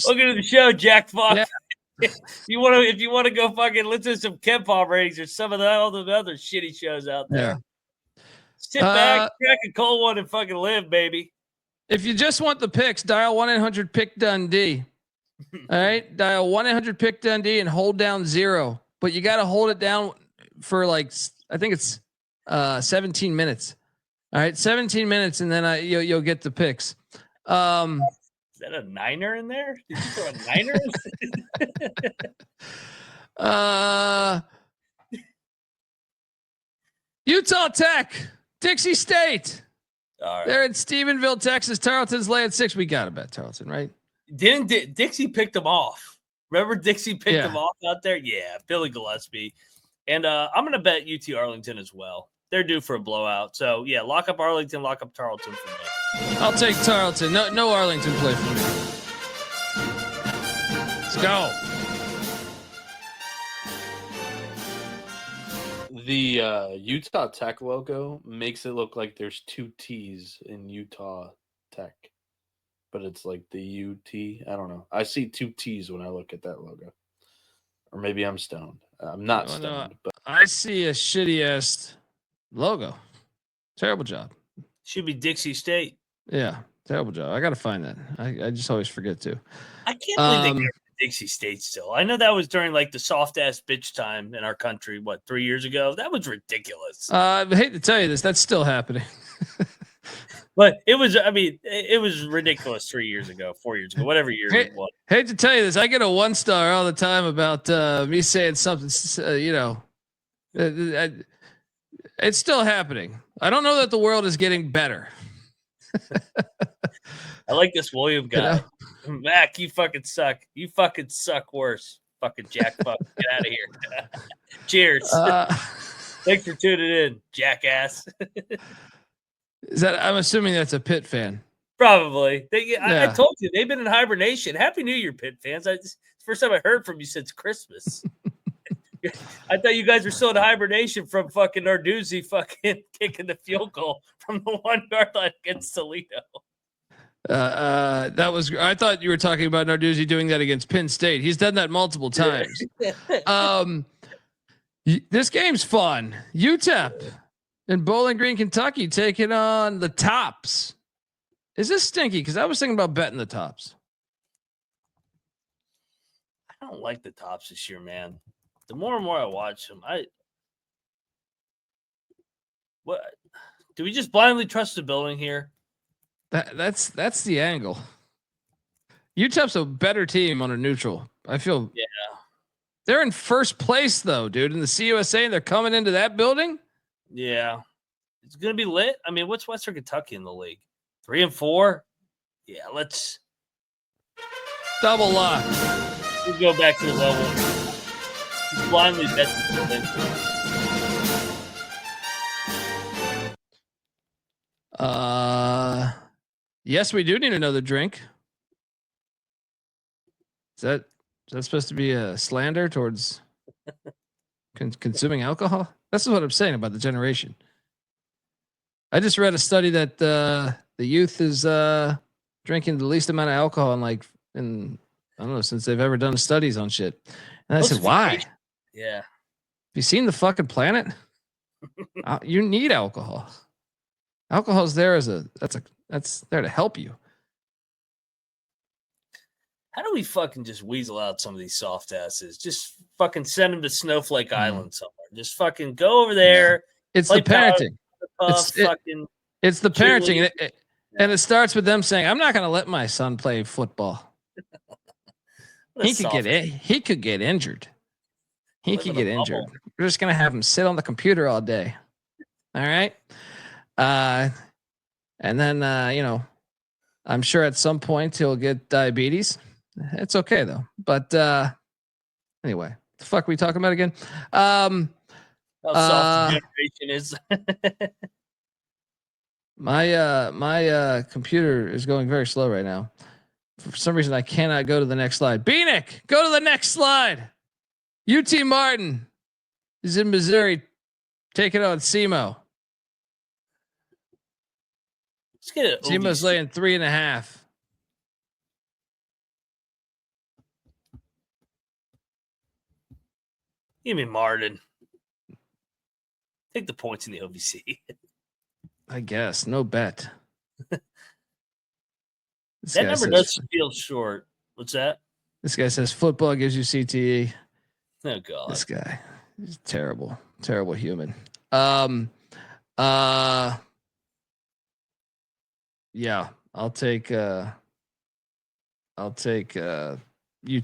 Speaker 2: Welcome to the show, Jack Fox.
Speaker 1: Yeah.
Speaker 2: If you want to go fucking listen to some Ken Pop ratings or some of all the other shitty shows out there.
Speaker 1: Yeah.
Speaker 2: Sit back, crack a cold one, and fucking live, baby.
Speaker 1: If you just want the picks, dial 1-800-PICK-DUNDEE. All right, dial 1-800-PICK-DUNDEE and hold down 0. But you got to hold it down for like I think it's 17 minutes. All right, 17 minutes, and then you'll get the picks.
Speaker 2: Is that a niner in there? Did you throw a niner?
Speaker 1: Utah Tech, Dixie State.
Speaker 2: All right.
Speaker 1: They're in Stephenville, Texas. Tarleton's laying 6. We got to bet Tarleton, right?
Speaker 2: Didn't Dixie picked them off? Remember Dixie picked them off out there? Yeah, Billy Gillespie. And I'm going to bet UT Arlington as well. They're due for a blowout. So, yeah, lock up Arlington, lock up Tarleton for me.
Speaker 1: I'll take Tarleton. No Arlington play for me. Let's go.
Speaker 5: The Utah Tech logo makes it look like there's 2 T's in Utah Tech, but it's like the UT. I don't know. I see 2 T's when I look at that logo, or maybe I'm stoned. I'm not stoned, but
Speaker 1: I see a shitty ass logo. Terrible job.
Speaker 2: Should be Dixie State.
Speaker 1: Yeah, terrible job. I got to find that. I just always forget to.
Speaker 2: I can't believe they got Dixie State still. I know that was during like the soft ass bitch time in our country. What, 3 years ago? That was ridiculous.
Speaker 1: I hate to tell you this. That's still happening.
Speaker 2: But it was. I mean, it was ridiculous 3 years ago, 4 years ago, whatever year it was.
Speaker 1: Hate to tell you this. I get a 1 star all the time about me saying something. It's still happening. I don't know that the world is getting better.
Speaker 2: I like this William guy. Mac, you fucking suck. You fucking suck worse. Fucking Jack fuck. Get out of here. Cheers. Thanks for tuning in, jackass.
Speaker 1: Is that? I'm assuming that's a Pitt fan.
Speaker 2: Probably. I told you they've been in hibernation. Happy New Year, Pitt fans. It's the first time I heard from you since Christmas. I thought you guys were still in hibernation from fucking Narduzzi fucking kicking the field goal from the 1-yard line against Toledo.
Speaker 1: That was. I thought you were talking about Narduzzi doing that against Penn State. He's done that multiple times. This game's fun. UTEP in Bowling Green, Kentucky, taking on the Tops. Is this stinky? Because I was thinking about betting the Tops.
Speaker 2: I don't like the Tops this year, man. The more and more I watch them, what do we just blindly trust the building here?
Speaker 1: That's the angle. UTEP's a better team on a neutral. I feel.
Speaker 2: Yeah.
Speaker 1: They're in first place though, dude, in the CUSA, and they're coming into that building.
Speaker 2: Yeah, it's gonna be lit. I mean, what's Western Kentucky in the league? 3 and 4. Yeah, let's
Speaker 1: double lock.
Speaker 2: We'll go back to the level. Just blindly bet the building.
Speaker 1: Yes, we do need another drink. Is that supposed to be a slander towards consuming alcohol? This is what I'm saying about the generation. I just read a study that the youth is drinking the least amount of alcohol in I don't know, since they've ever done studies on shit. And I said, why?
Speaker 2: Yeah.
Speaker 1: Have you seen the fucking planet? You need alcohol. Alcohol's there that's there to help you.
Speaker 2: How do we fucking just weasel out some of these soft asses? Just fucking send them to Snowflake Island somewhere. Just fucking go over there.
Speaker 1: Yeah. It's the parenting. It's the parenting. And it starts with them saying, I'm not going to let my son play football. He could get injured. He
Speaker 2: Live
Speaker 1: could
Speaker 2: in a
Speaker 1: get injured.
Speaker 2: bubble.
Speaker 1: We're just gonna have him sit on the computer all day. All right. And then I'm sure at some point he'll get diabetes. It's okay though. But anyway, the fuck are we talking about again?
Speaker 2: How soft the generation is.
Speaker 1: My computer is going very slow right now. For some reason, I cannot go to the next slide. Bieniek, go to the next slide. UT Martin is in Missouri, taking on SEMO.
Speaker 2: Let's get it.
Speaker 1: SEMO's laying 3.5.
Speaker 2: Give me Martin. Take the points in the OVC.
Speaker 1: I guess no bet.
Speaker 2: That number does feel short. What's that?
Speaker 1: This guy says football gives you CTE.
Speaker 2: Oh God,
Speaker 1: This guy is terrible, terrible human. Yeah, I'll take UT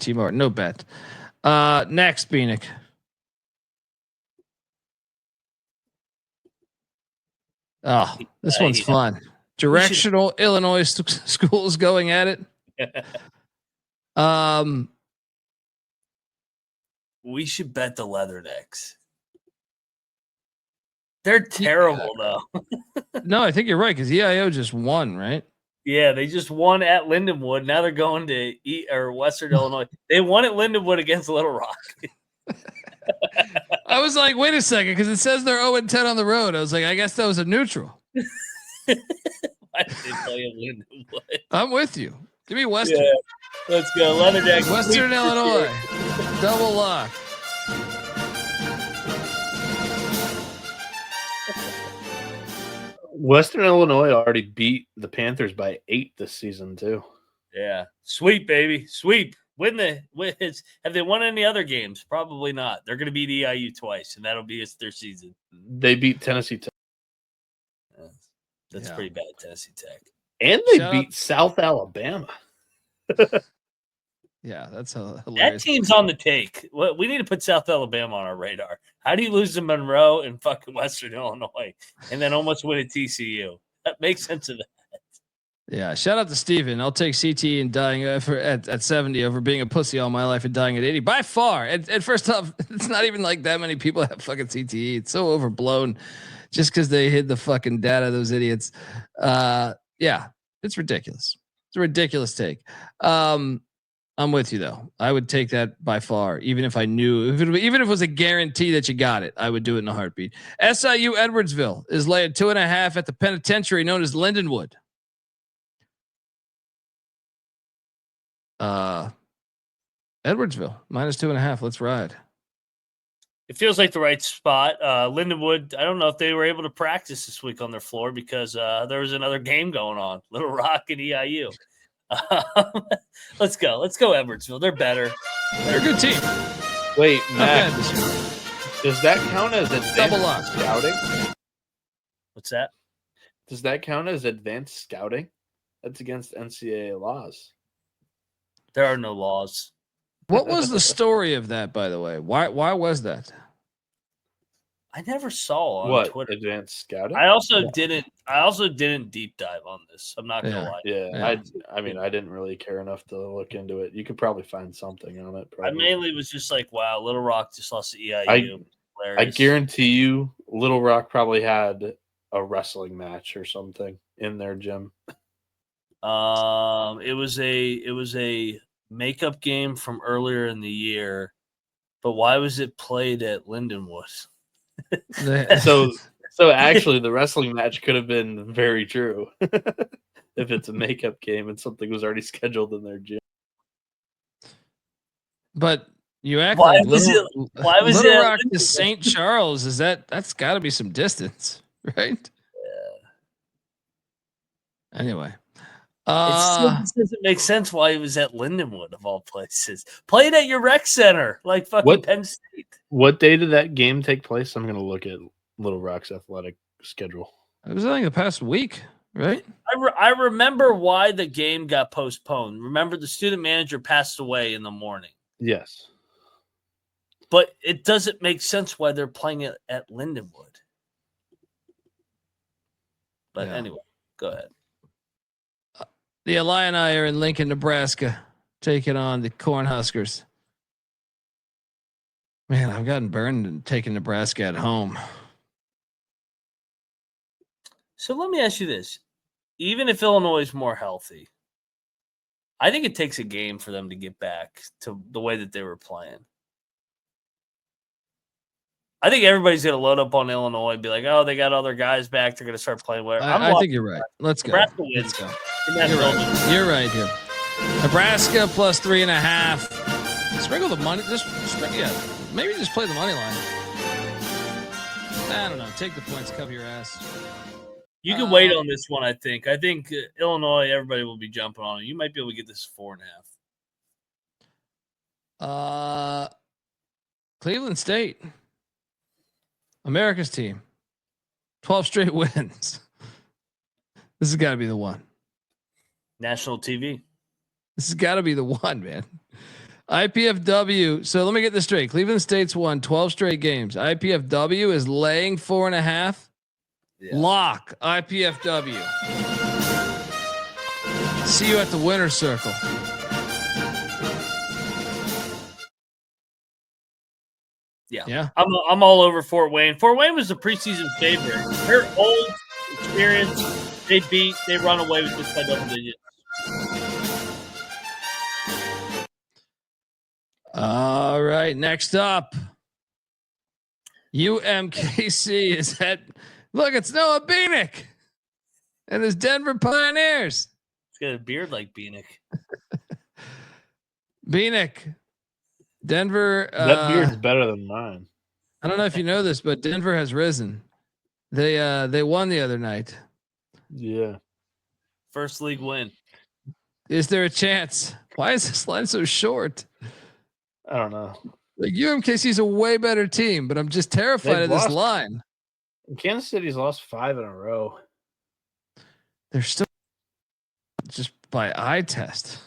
Speaker 1: Martin. No bet. Next, Bieniek. Oh, this one's fun. Directional Illinois schools going at it.
Speaker 2: We should bet the Leathernecks. They're terrible though.
Speaker 1: No, I think you're right because EIO just won, right?
Speaker 2: Yeah, they just won at Lindenwood. Now they're going to Western Illinois. They won at Lindenwood against Little Rock.
Speaker 1: I was like, wait a second, because it says they're 0-10 on the road. I was like, I guess that was a neutral.
Speaker 2: Why did they play at Lindenwood?
Speaker 1: I'm with you. Give me Western.
Speaker 2: Yeah, let's go. Leathernecks.
Speaker 1: Western Illinois. Double lock.
Speaker 5: Western Illinois already beat the Panthers by 8 this season too.
Speaker 2: Yeah, sweep, baby, sweep. Have they won any other games? Probably not. They're going to beat EIU twice, and that'll be their season.
Speaker 5: They beat Tennessee Tech.
Speaker 2: That's pretty bad, Tennessee Tech.
Speaker 5: And they beat South Alabama.
Speaker 1: Yeah, that's hilarious.
Speaker 2: That team's on the take. We need to put South Alabama on our radar. How do you lose to Monroe and fucking Western Illinois and then almost win at TCU? That makes sense of that.
Speaker 1: Yeah, shout out to Steven. I'll take CTE and dying at 70 over being a pussy all my life and dying at 80 by far. And first off, it's not even like that many people have fucking CTE. It's so overblown just because they hid the fucking data, those idiots. Yeah, it's ridiculous. It's a ridiculous take. I'm with you though. I would take that by far, even if I knew, even if it was a guarantee that you got it, I would do it in a heartbeat. SIU Edwardsville is laying 2.5 at the penitentiary known as Lindenwood. Edwardsville -2.5. Let's ride.
Speaker 2: It feels like the right spot. Lindenwood, I don't know if they were able to practice this week on their floor because there was another game going on. Little Rock and EIU. Let's go Edwardsville. They're better.
Speaker 1: They're a good team.
Speaker 5: Wait, Matt, does that count as
Speaker 1: double lock
Speaker 5: scouting?
Speaker 2: What's that?
Speaker 5: Does that count as advanced scouting? That's against NCAA laws.
Speaker 2: There are no laws.
Speaker 1: What was the story of that, by the way? Why was that? I
Speaker 2: never saw on Twitter.
Speaker 5: Advanced scouting.
Speaker 2: I also didn't deep dive on this. I'm not gonna lie.
Speaker 5: Yeah. I mean, I didn't really care enough to look into it. You could probably find something on it.
Speaker 2: I mainly was just like, wow, Little Rock just lost to EIU.
Speaker 5: I guarantee you, Little Rock probably had a wrestling match or something in their gym.
Speaker 2: It was a makeup game from earlier in the year, but why was it played at Lindenwood?
Speaker 5: So actually the wrestling match could have been very true if it's a makeup game and something was already scheduled in their gym.
Speaker 1: But you act
Speaker 2: why
Speaker 1: like
Speaker 2: was
Speaker 1: Little
Speaker 2: it
Speaker 1: Rock to St. Charles? That's got to be some distance, right? Yeah. Anyway.
Speaker 2: It doesn't make sense why he was at Lindenwood of all places. Played at your rec center, like fucking Penn State.
Speaker 5: What day did that game take place? I'm going to look at Little Rock's athletic schedule.
Speaker 1: It was only the past week, right?
Speaker 2: I remember why the game got postponed. Remember, the student manager passed away in the morning.
Speaker 5: Yes.
Speaker 2: But it doesn't make sense why they're playing it at Lindenwood. But anyway, go ahead.
Speaker 1: The Illini are in Lincoln, Nebraska, taking on the Cornhuskers. Man, I've gotten burned and taking Nebraska at home.
Speaker 2: So let me ask you this. Even if Illinois is more healthy, I think it takes a game for them to get back to the way that they were playing. I think everybody's going to load up on Illinois and be like, oh, they got other guys back. They're going to start playing well.
Speaker 1: I think you're right. Let's go.
Speaker 2: Nebraska wins.
Speaker 1: Let's go.
Speaker 2: You're right.
Speaker 1: You're right here. Nebraska plus 3.5. Sprinkle the money. Maybe just play the money line. I don't know. Take the points, cover your ass.
Speaker 2: You can wait on this one, I think. I think Illinois, everybody will be jumping on it. You might be able to get this 4.5.
Speaker 1: Cleveland State. America's team. 12 straight wins. This has got to be the one.
Speaker 2: National TV.
Speaker 1: This has got to be the one, man. IPFW. So let me get this straight. Cleveland State's won 12 straight games. IPFW is laying 4.5. Yeah. Lock IPFW. See you at the winner's circle.
Speaker 2: Yeah. I'm all over Fort Wayne. Fort Wayne was the preseason favorite. They're old, experienced. They run away with this by double digits.
Speaker 1: All right, next up, UMKC is at. Look, it's Noah Bieniek and his Denver Pioneers.
Speaker 2: He's got a beard like Bieniek.
Speaker 1: Bieniek, Denver.
Speaker 5: That beard's better than mine.
Speaker 1: I don't know if you know this, but Denver has risen. They won the other night.
Speaker 5: Yeah,
Speaker 2: first league win.
Speaker 1: Is there a chance? Why is this line so short?
Speaker 5: I don't know.
Speaker 1: Like UMKC is a way better team, but I'm just terrified of this line.
Speaker 5: Kansas City's lost 5 in a row.
Speaker 1: They're still just by eye test.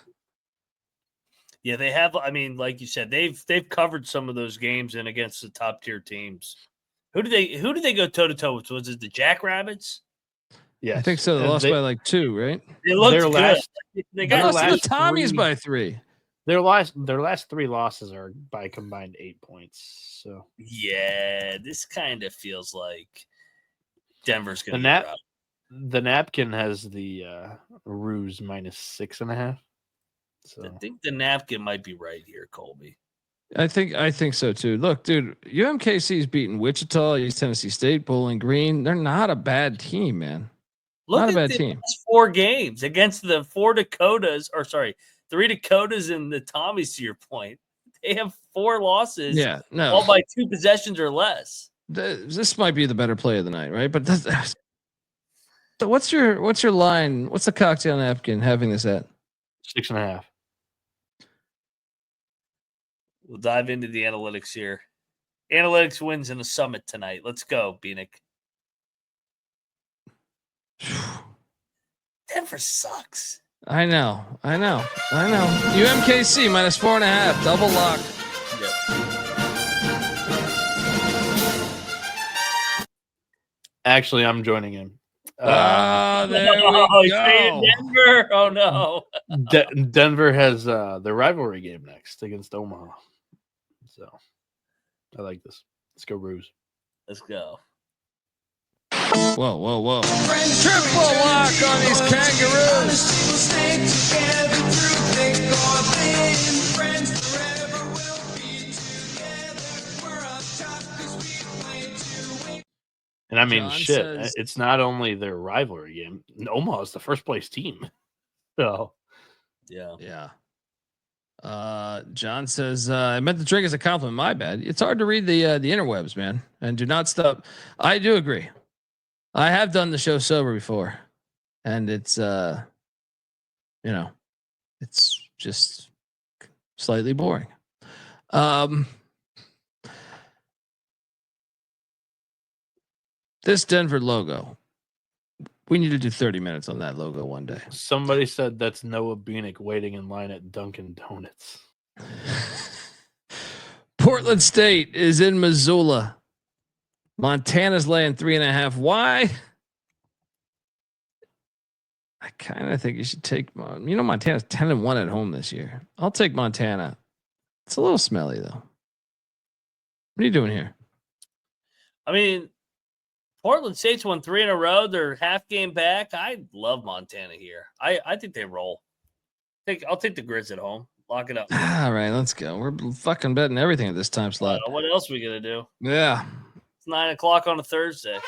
Speaker 2: Yeah, they have. I mean, like you said, they've covered some of those games and against the top tier teams. Who did they go toe to toe with? Was it the Jackrabbits?
Speaker 1: Yeah, I think so. They lost by like 2, right?
Speaker 2: They looked good. They got
Speaker 1: lost the Tommies by 3.
Speaker 5: Their last 3 losses are by combined 8 points. So
Speaker 2: yeah, this kind of feels like Denver's going to be
Speaker 5: the napkin has the Ruse minus 6.5. So
Speaker 2: I think the napkin might be right here, Colby.
Speaker 1: I think so too. Look, dude, UMKC's beaten Wichita, East Tennessee State, Bowling Green. They're not a bad team, man. Not a bad team.
Speaker 2: 4 games against the 3 Dakotas and the Tommies, to your point. They have 4 losses.
Speaker 1: Yeah, no.
Speaker 2: All by 2 possessions or less.
Speaker 1: This might be the better play of the night, right? But so what's your line? What's the cocktail napkin having this at?
Speaker 5: 6.5.
Speaker 2: We'll dive into the analytics here. Analytics wins in the summit tonight. Let's go, Bieniek. Denver sucks.
Speaker 1: I know. UMKC minus 4.5, double lock.
Speaker 2: Yep.
Speaker 5: Actually, I'm joining him.
Speaker 1: There we go.
Speaker 2: Denver. Oh no.
Speaker 5: Denver has their rivalry game next against Omaha. So I like this. Let's go Ruse.
Speaker 2: Let's go.
Speaker 1: Whoa. Triple lock on these Kangaroos.
Speaker 5: And I mean,
Speaker 1: John
Speaker 5: shit,
Speaker 1: says,
Speaker 5: it's not only their rivalry game. Omaha is the first place team. So,
Speaker 2: yeah.
Speaker 1: John says, I meant to drink as a compliment. My bad. It's hard to read the interwebs, man. And do not stop. I do agree. I have done the show sober before, and it's it's just slightly boring. This Denver logo, we need to do 30 minutes on that logo one day.
Speaker 5: Somebody said that's Noah Bieniek waiting in line at Dunkin' Donuts.
Speaker 1: Portland State is in Missoula. Montana's laying 3.5. Why? I kind of think you should take. Montana's 10-1 at home this year. I'll take Montana. It's a little smelly though. What are you doing here?
Speaker 2: I mean, Portland State's won 3 in a row. They're half game back. I love Montana here. I think they roll. I'll take the Grizz at home. Lock it up.
Speaker 1: All right, let's go. We're fucking betting everything at this time slot.
Speaker 2: What else are we gonna do?
Speaker 1: Yeah.
Speaker 2: It's 9 o'clock on a Thursday.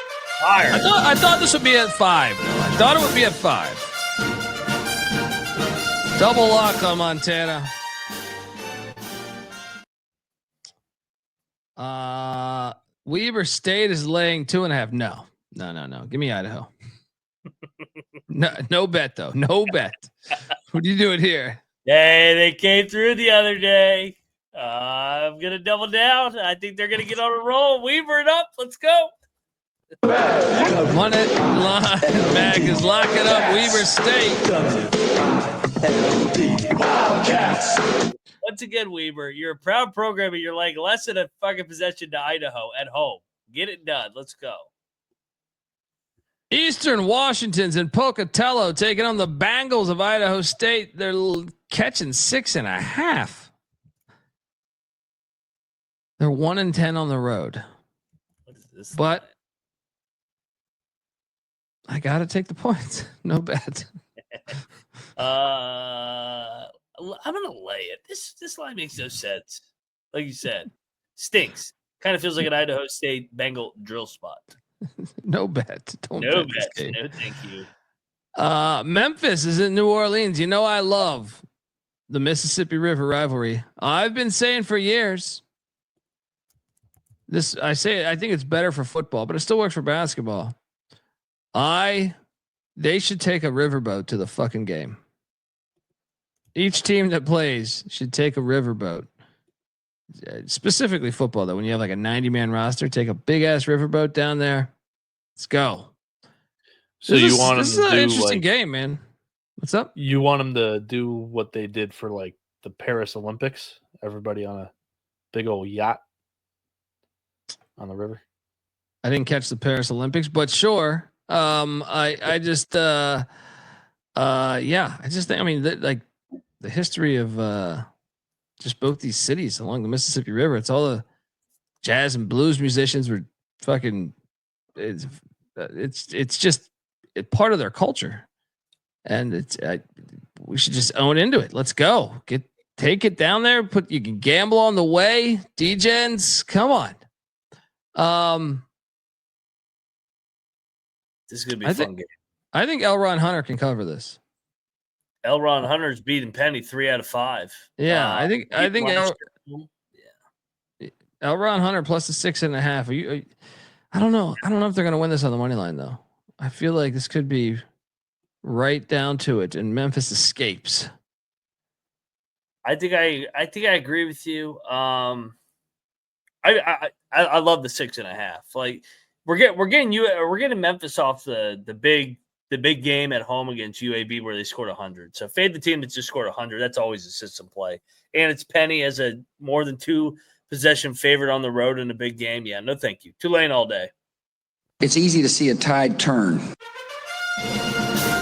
Speaker 2: Fire.
Speaker 1: I thought this would be at 5. I thought it would be at 5. Double lock on Montana. Weber State is laying 2.5. No. Give me Idaho. No bet though. No bet. What are you doing here?
Speaker 2: Hey, they came through the other day. I'm gonna double down. I think they're gonna get on a roll. Weaver it up. Let's go.
Speaker 1: Won it. Mag is locking up Weber State.
Speaker 2: Once again, Weber, you're a proud programmer. You're like less than a fucking possession to Idaho at home. Get it done. Let's go.
Speaker 1: Eastern Washington's in Pocatello taking on the Bengals of Idaho State. They're catching 6.5. They're 1-10 on the road.
Speaker 2: What is this?
Speaker 1: But I gotta take the points. No bet.
Speaker 2: I'm gonna lay it. This line makes no sense. Like you said, stinks. Kind of feels like an Idaho State Bengal drill spot.
Speaker 1: No bet. Don't
Speaker 2: No
Speaker 1: bet.
Speaker 2: bet. No, thank you.
Speaker 1: Memphis is in New Orleans. You know I love the Mississippi River rivalry. I've been saying for years. I think it's better for football, but it still works for basketball. They should take a riverboat to the fucking game. Each team that plays should take a riverboat. Specifically football though, when you have like a 90-man roster, take a big ass riverboat down there. Let's go.
Speaker 5: So
Speaker 1: this
Speaker 5: you
Speaker 1: is,
Speaker 5: want them
Speaker 1: this
Speaker 5: to
Speaker 1: is an
Speaker 5: do
Speaker 1: interesting
Speaker 5: like,
Speaker 1: game, man. What's up?
Speaker 5: You want them to do what they did for like the Paris Olympics? Everybody on a big old yacht on the river.
Speaker 1: I didn't catch the Paris Olympics, but sure. I just think, I mean, like the history of just both these cities along the Mississippi River. It's all the jazz and blues musicians were fucking. It's just part of their culture, and we should just own into it. Let's go. Take it down there. You can gamble on the way. D-Gens, come on.
Speaker 2: This is gonna be a fun game.
Speaker 1: I think L. Ron Hunter can cover this.
Speaker 2: L. Ron Hunter's beating Penny 3 out of 5.
Speaker 1: Yeah, I think L. Ron Hunter plus the 6.5. I don't know. I don't know if they're going to win this on the money line though. I feel like this could be right down to it, and Memphis escapes.
Speaker 2: I think I agree with you. I love the 6.5. Like we're getting Memphis off the big game at home against UAB where they scored 100. So fade the team that just scored 100. That's always a system play. And it's Penny as a more than 2 possession favorite on the road in a big game. Yeah, no thank you. Tulane all day.
Speaker 3: It's easy to see a tide turn.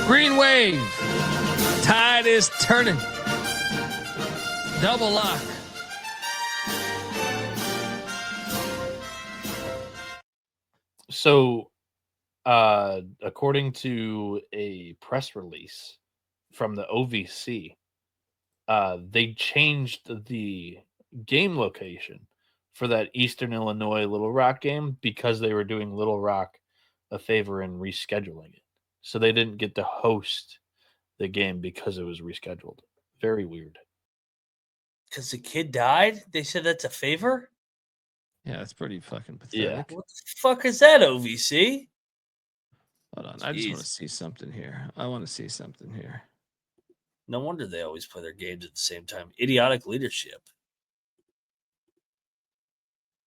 Speaker 1: Green wave. Tide is turning. Double lock.
Speaker 5: So, according to a press release from the OVC, they changed the game location for that Eastern Illinois Little Rock game because they were doing Little Rock a favor in rescheduling it. So they didn't get to host the game because it was rescheduled. Very weird.
Speaker 2: Because the kid died? They said that's a favor?
Speaker 1: Yeah, that's pretty fucking pathetic.
Speaker 5: Yeah.
Speaker 2: What the fuck is that, OVC?
Speaker 1: Hold on. I just want to see something here.
Speaker 2: No wonder they always play their games at the same time. Idiotic leadership.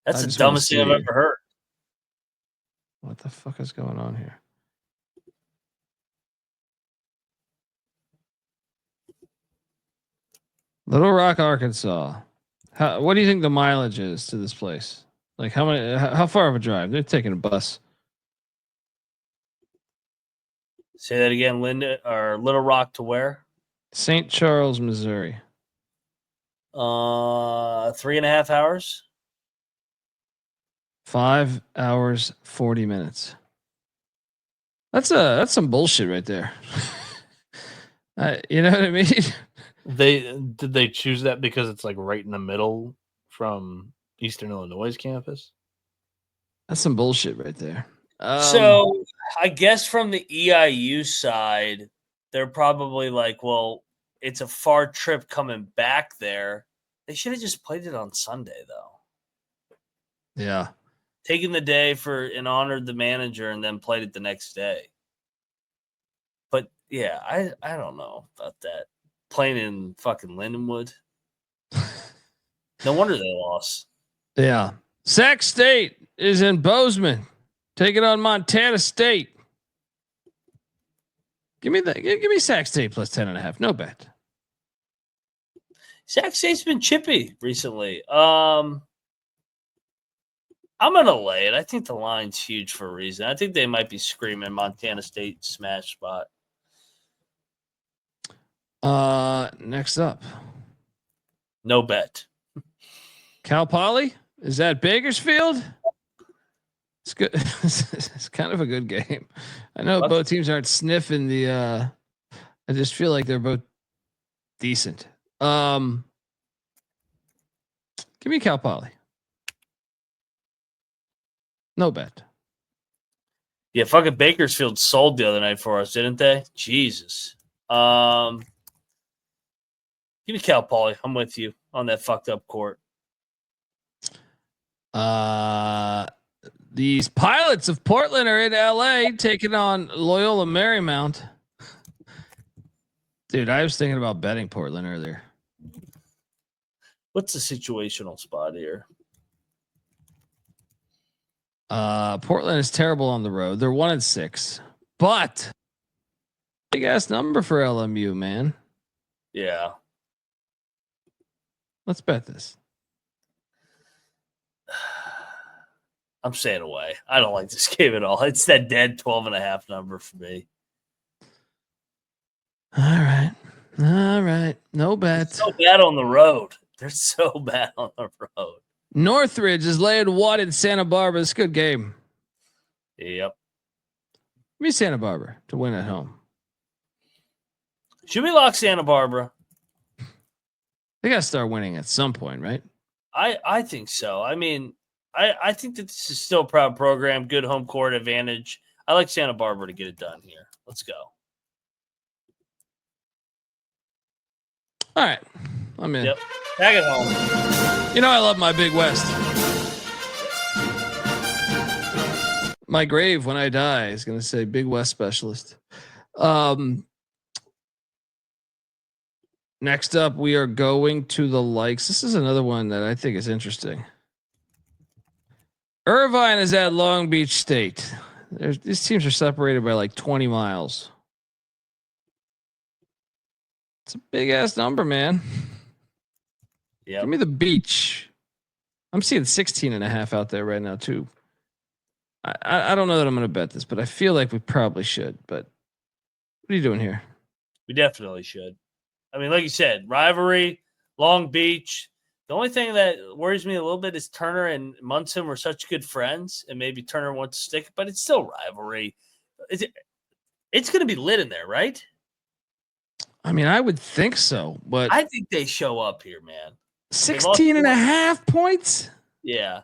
Speaker 2: That's the dumbest thing I've ever heard.
Speaker 1: What the fuck is going on here? Little Rock, Arkansas What do you think the mileage is to this place? Like how far of a drive? They're taking a bus.
Speaker 2: Say that again, Linda or Little Rock to where?
Speaker 1: St. Charles, Missouri.
Speaker 2: 3.5 hours.
Speaker 1: 5 hours, 40 minutes. That's some bullshit right there. You know what I mean?
Speaker 5: Did they choose that because it's like right in the middle from Eastern Illinois campus?
Speaker 1: That's some bullshit right there.
Speaker 2: So I guess from the EIU side, they're probably like, well, it's a far trip coming back there. They should have just played it on Sunday, though.
Speaker 1: Yeah.
Speaker 2: Taken the day and honored the manager and then played it the next day. But yeah, I don't know about that. Playing in fucking Lindenwood. No wonder they lost.
Speaker 1: Yeah. Sac State is in Bozeman, taking on Montana State. Give me Sac State plus 10.5. No bet.
Speaker 2: Sac State's been chippy recently. I'm gonna lay it. I think the line's huge for a reason. I think they might be screaming Montana State smash spot.
Speaker 1: Next up,
Speaker 2: No bet.
Speaker 1: Cal Poly. Is that Bakersfield? It's good. It's kind of a good game. I know both teams aren't sniffing the. I just feel like they're both decent. Give me Cal Poly. No bet.
Speaker 2: Yeah, fucking Bakersfield sold the other night for us, didn't they? Jesus. Give me Cal Poly. I'm with you on that fucked up court.
Speaker 1: These Pilots of Portland are in LA taking on Loyola Marymount. Dude, I was thinking about betting Portland earlier.
Speaker 2: What's the situational spot here?
Speaker 1: Portland is terrible on the road. They're 1-6, but big ass number for LMU, man.
Speaker 2: Yeah.
Speaker 1: Let's bet this.
Speaker 2: I'm staying away. I don't like this game at all. It's that dead 12.5 number for me.
Speaker 1: All right. No bet.
Speaker 2: So bad on the road. They're so bad on the road.
Speaker 1: Northridge is laying 1 in Santa Barbara. It's a good game.
Speaker 2: Yep.
Speaker 1: Give me Santa Barbara to win at home.
Speaker 2: Should we lock Santa Barbara?
Speaker 1: They got to start winning at some point, right?
Speaker 2: I think so. I mean, I think that this is still a proud program, good home court advantage. I like Santa Barbara to get it done here. Let's go.
Speaker 1: All right. I'm in.
Speaker 2: Yep. Tag it home.
Speaker 1: You know I love my Big West. My grave when I die is going to say Big West specialist. Next up, we are going to the likes. This is another one that I think is interesting. Irvine is at Long Beach State. These teams are separated by like 20 miles. It's a big ass number, man.
Speaker 2: Yeah.
Speaker 1: Give me the beach. I'm seeing 16.5 out there right now too. I don't know that I'm going to bet this, but I feel like we probably should. But what are you doing here?
Speaker 2: We definitely should. I mean, like you said, rivalry, Long Beach. The only thing that worries me a little bit is Turner and Munson were such good friends, and maybe Turner wants to stick, but it's still rivalry. It's going to be lit in there, right?
Speaker 1: I mean, I would think so, but
Speaker 2: I think they show up here, man.
Speaker 1: 16.5 points?
Speaker 2: Yeah.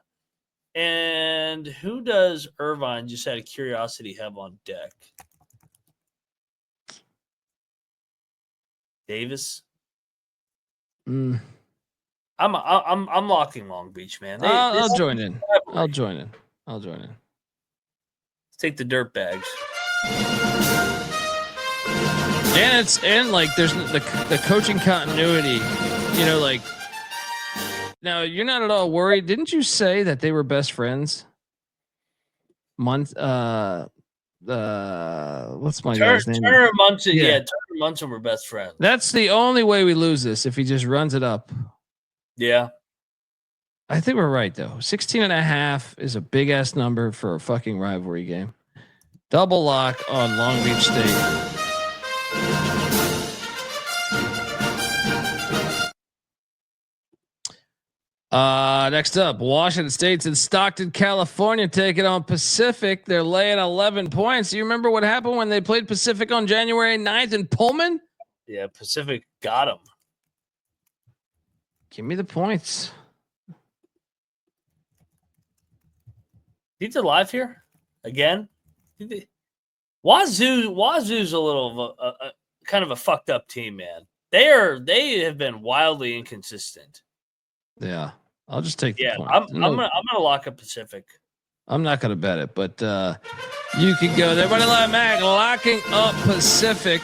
Speaker 2: And who does Irvine, just out of curiosity, have on deck? Davis?
Speaker 1: Mm.
Speaker 2: I'm locking Long Beach, man.
Speaker 1: I'll join in. I'll join in.
Speaker 2: Let's take the dirt bags.
Speaker 1: And like there's the coaching continuity, you know, like now you're not at all worried. Didn't you say that they were best friends? What's my guy's name?
Speaker 2: Turner Munson, Turner Munson were best friends.
Speaker 1: That's the only way we lose this if he just runs it up.
Speaker 2: Yeah.
Speaker 1: I think we're right though. 16.5 is a big ass number for a fucking rivalry game. Double lock on Long Beach State. Next up, Washington State's in Stockton, California, taking on Pacific. They're laying 11 points. Do you remember what happened when they played Pacific on January 9th in Pullman?
Speaker 2: Yeah, Pacific got them.
Speaker 1: Give me the points.
Speaker 2: He's alive here again. Wazoo's a little of a kind of a fucked up team, man. They have been wildly inconsistent.
Speaker 1: Yeah, I'll just take the point.
Speaker 2: I'm gonna lock up Pacific.
Speaker 1: I'm not gonna bet it, but you can go there. Money line Mac locking up Pacific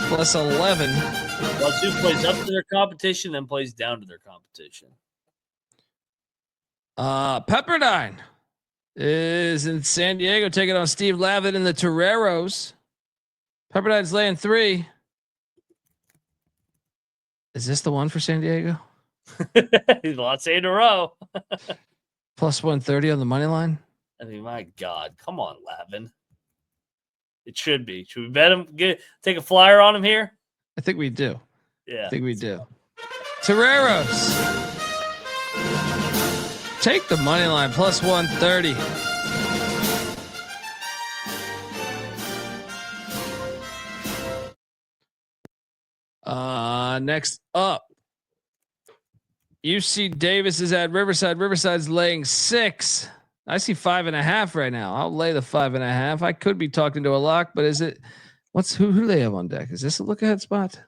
Speaker 1: plus 11.
Speaker 2: Wazoo plays up to their competition, then plays down to their competition.
Speaker 1: Pepperdine is in San Diego, taking on Steve Lavin and the Toreros. Pepperdine's laying 3. Is this the one for San Diego?
Speaker 2: He's lost 8 in a row.
Speaker 1: Plus 130 on the money line.
Speaker 2: I mean, my God, come on, Lavin. It should be. Should we bet him? Take a flyer on him here?
Speaker 1: I think we do.
Speaker 2: Yeah,
Speaker 1: I think we do. Toreros. Take the money line plus 130. Next up, UC Davis is at Riverside. Riverside's laying 6. I see 5.5 right now. I'll lay the 5.5. I could be talking to a lock, but is it? Who they have on deck? Is this a look ahead spot?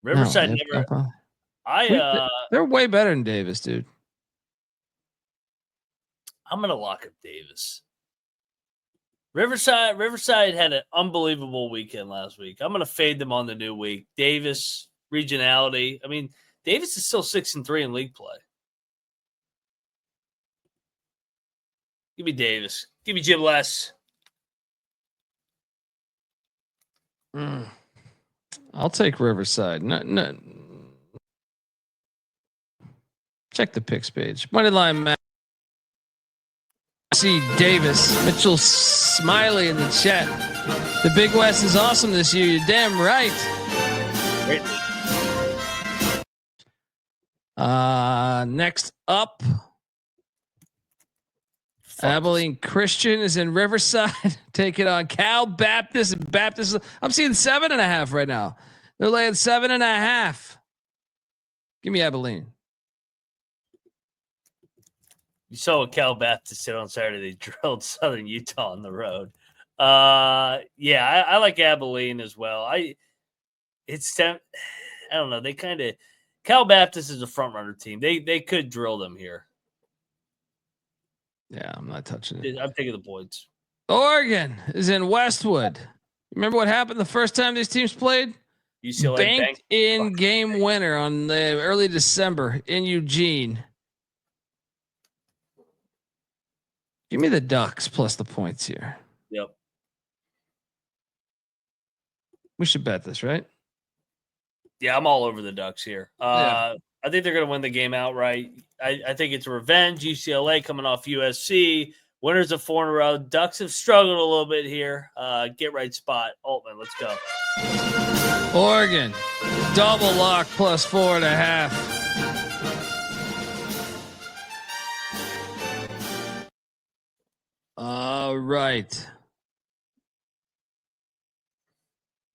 Speaker 2: Riverside
Speaker 1: no,
Speaker 2: never.
Speaker 1: They're way better than Davis, dude.
Speaker 2: I'm gonna lock up Davis. Riverside had an unbelievable weekend last week. I'm gonna fade them on the new week. Davis regionality. I mean, Davis is still 6-3 in league play. Give me Davis. Give me Jim Less.
Speaker 1: I'll take Riverside. No. Check the picks page. Money line Matt. See Davis. Mitchell Smiley in the chat. The Big West is awesome this year. You're damn right.
Speaker 2: Great.
Speaker 1: Next up, Abilene Christian is in Riverside, taking on Cal Baptist. I'm seeing 7.5 right now. They're laying 7.5. Give me Abilene.
Speaker 2: You saw what Cal Baptist did on Saturday. They drilled Southern Utah on the road. I like Abilene as well. I don't know. They kind of Cal Baptist is a front runner team. They could drill them here.
Speaker 1: Yeah, I'm not touching it.
Speaker 2: I'm taking the points.
Speaker 1: Oregon is in Westwood. Remember what happened the first time these teams played?
Speaker 2: UCLA
Speaker 1: banked in game winner on the early December in Eugene. Give me the Ducks plus the points here.
Speaker 2: Yep.
Speaker 1: We should bet this, right?
Speaker 2: Yeah, I'm all over the Ducks here. I think they're going to win the game outright. I think it's revenge. UCLA coming off USC. Winners of 4 in a row. Ducks have struggled a little bit here. Get right spot. Altman, let's go.
Speaker 1: Oregon, double lock plus 4.5. All right.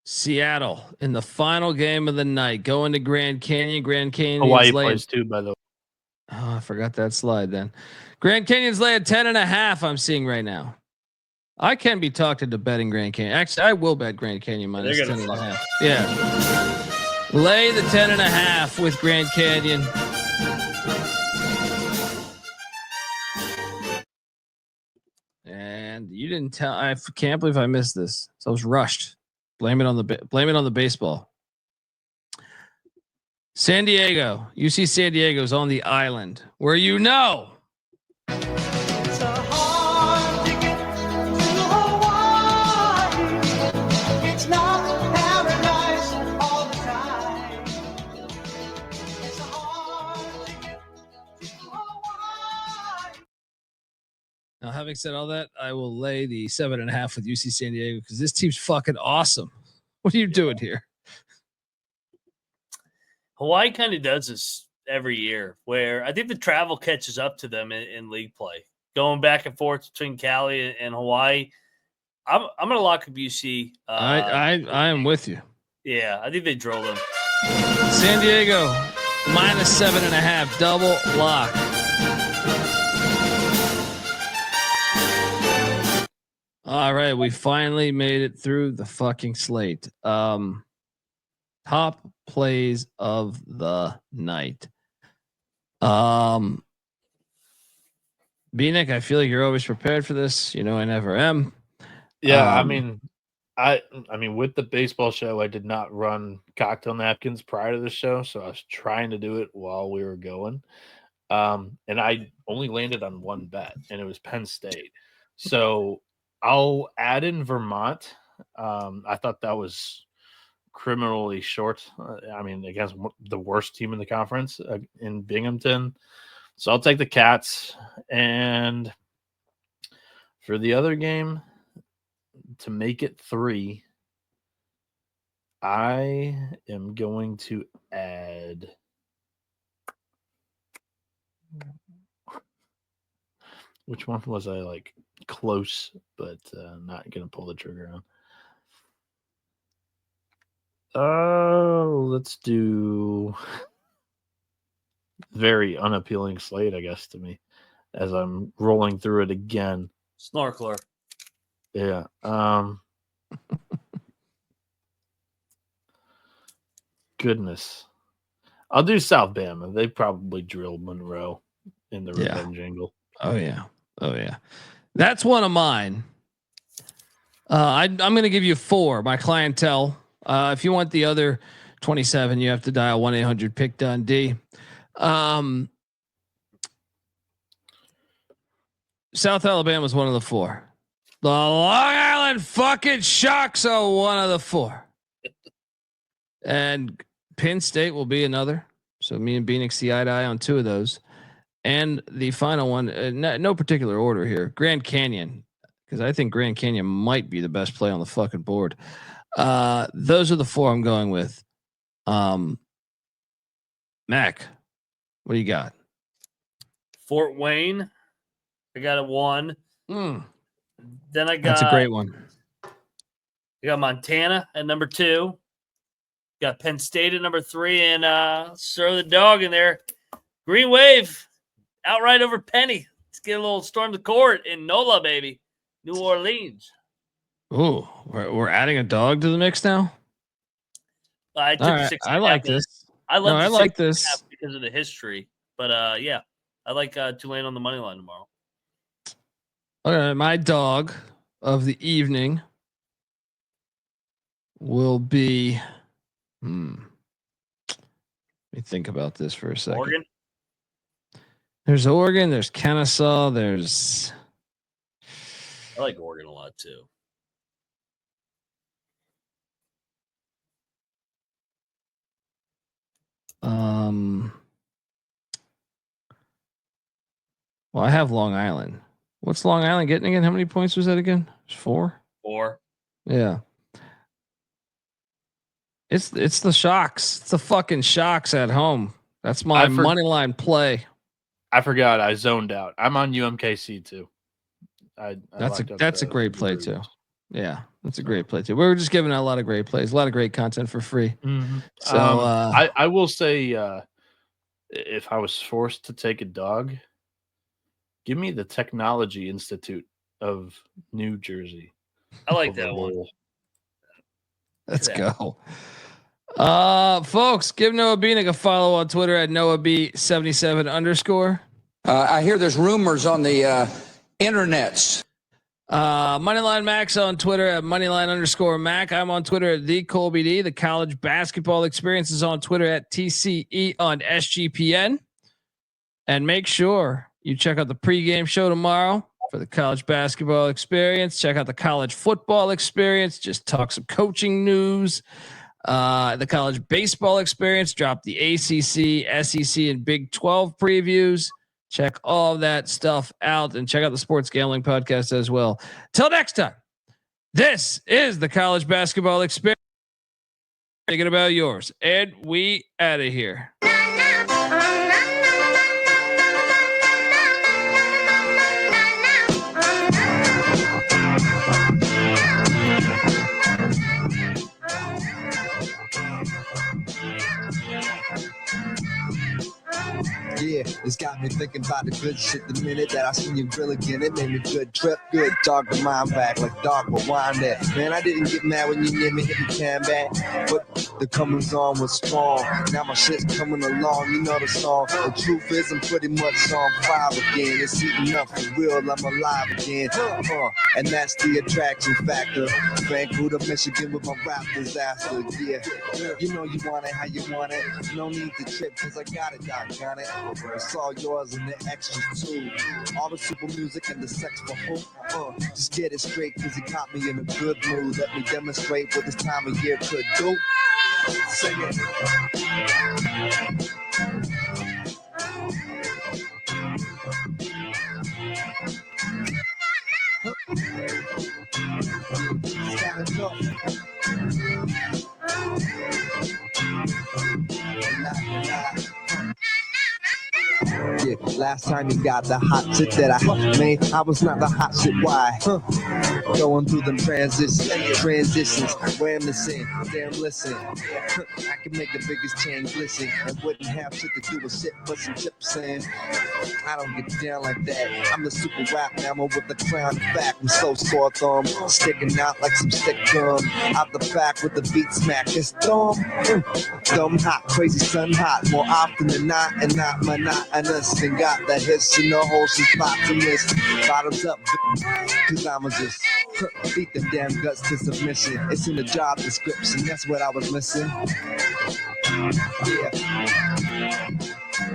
Speaker 1: Seattle in the final game of the night, going to Grand Canyon. Grand Canyon.
Speaker 5: Hawaii plays too, by the way.
Speaker 1: Oh, I forgot that slide then. Grand Canyon's laying 10.5. I'm seeing right now. I can be talked into betting Grand Canyon. Actually, I will bet Grand Canyon minus 10.5. Yeah. Lay the 10.5 with Grand Canyon. And you didn't tell. I can't believe I missed this. So I was rushed. Blame it on the baseball. San Diego, UC San Diego is on the island where you know.
Speaker 4: It's a hard ticket to Hawaii. It's not paradise all the time. It's a hard
Speaker 1: Having said all that, I will lay the 7.5 with UC San Diego because this team's fucking awesome. What are you doing here?
Speaker 2: Hawaii kind of does this every year, where I think the travel catches up to them in league play, going back and forth between Cali and Hawaii. I'm gonna lock up UC.
Speaker 1: I am with you.
Speaker 2: Yeah, I think they drill them.
Speaker 1: San Diego minus 7.5, double lock. All right, we finally made it through the fucking slate. Top plays of the night. Bieniek, I feel like you're always prepared for this. You know, I never am.
Speaker 5: Yeah, I mean, with the baseball show, I did not run cocktail napkins prior to the show, so I was trying to do it while we were going. And I only landed on one bet, and it was Penn State. So I'll add in Vermont. I thought that was criminally short. Against the worst team in the conference in Binghamton. So I'll take the Cats. And for the other game, to make it 3, I am going to add which one was I like close, but not going to pull the trigger on. Oh, let's do very unappealing slate, I guess, to me as I'm rolling through it again.
Speaker 2: Snorkeler.
Speaker 5: Yeah. Goodness. I'll do South Bama. They probably drilled Monroe in the revenge angle.
Speaker 1: Oh yeah. That's one of mine. I'm going to give you 4. My clientele. If you want the other 27, you have to dial 1-800-PICK-DUNDE. South Alabama is one of the 4. The Long Island fucking Sharks are one of the 4. And Penn State will be another. So me and Bieniek see eye to eye on 2 of those. And the final one, no particular order here, Grand Canyon, because I think Grand Canyon might be the best play on the fucking board. Those are the 4 I'm going with. Mac, what do you got?
Speaker 2: Fort Wayne. I got a 1. Then I got.
Speaker 1: That's a great one.
Speaker 2: I got Montana at number 2. Got Penn State at number 3, and throw the dog in there. Green Wave, outright over Penny. Let's get a little storm to court in NOLA, baby. New Orleans.
Speaker 1: Ooh, we're adding a dog to the mix now.
Speaker 2: I took 6.5.
Speaker 1: I like this.
Speaker 2: I
Speaker 1: like this
Speaker 2: because of the history. But yeah, I like Tulane on the money line tomorrow.
Speaker 1: All right, my dog of the evening will be. Let me think about this for a second.
Speaker 2: Oregon.
Speaker 1: There's Oregon. There's Kennesaw. There's.
Speaker 2: I like Oregon a lot too.
Speaker 1: Well, I have Long Island. What's Long Island getting again? How many points was that again? 4.
Speaker 2: 4.
Speaker 1: Yeah. It's the Sharks. It's the fucking Sharks at home. That's my money line play.
Speaker 5: I forgot. I zoned out. I'm on UMKC too.
Speaker 1: That's a great play too. Yeah, that's a great play too. We were just giving out a lot of great plays, a lot of great content for free.
Speaker 5: Mm-hmm.
Speaker 1: So
Speaker 5: I will say, if I was forced to take a dog, give me the Technology Institute of New Jersey.
Speaker 2: I like that one.
Speaker 1: Let's go. Folks, give Noah Bieniek a follow on Twitter at NoahB77_.
Speaker 3: I hear there's rumors on the internets.
Speaker 1: Moneyline Max on Twitter at Moneyline_Mac. I'm on Twitter at the Colby D. The College Basketball Experience is on Twitter at TCE on SGPN. And make sure you check out the pregame show tomorrow for the College Basketball Experience. Check out the College Football Experience. Just talk some coaching news. The College Baseball Experience. Drop the ACC, SEC, and Big 12 previews. Check all that stuff out and check out the Sports Gambling Podcast as well. Till next time, this is the College Basketball Experience. Thinking about yours, and we out of here.
Speaker 7: Yeah, it's got me thinking about the good shit the minute that I seen you grill again. It made me good trip, good dog the mind back like dog but wind that. Man, I didn't get mad when you near me hit me can back, but the comings on was strong. Now my shit's coming along, you know the song. The truth is I'm pretty much on fire again. It's eating up for real, I'm alive again. And that's the attraction factor. Vancouver, Michigan with my rap disaster. Yeah, you know you want it how you want it. No need to trip cause I got it, doggone it. It's all yours and the extras too. All the super music and the sex for hope. Just get it straight cause it got me in a good mood. Let me demonstrate what this time of year could do. Sing it. Yeah, last time you got the hot shit that I made, I was not the hot shit. Why? Going through them transitions, reminiscing, damn listen. I can make the biggest chain glisten and wouldn't have shit to do with shit but some chips in. I don't get down like that. I'm the super rap mammal with the crown back. I'm so sore thumb, sticking out like some stick gum. Out the back with the beat smack. It's dumb, dumb hot, crazy sun hot. More often than not, and not monotonous. And got the hits in the whole shit bottomless. Bottoms up, cause I'ma just beat them damn guts to submission. It's in the job description, that's what I was missing. Yeah.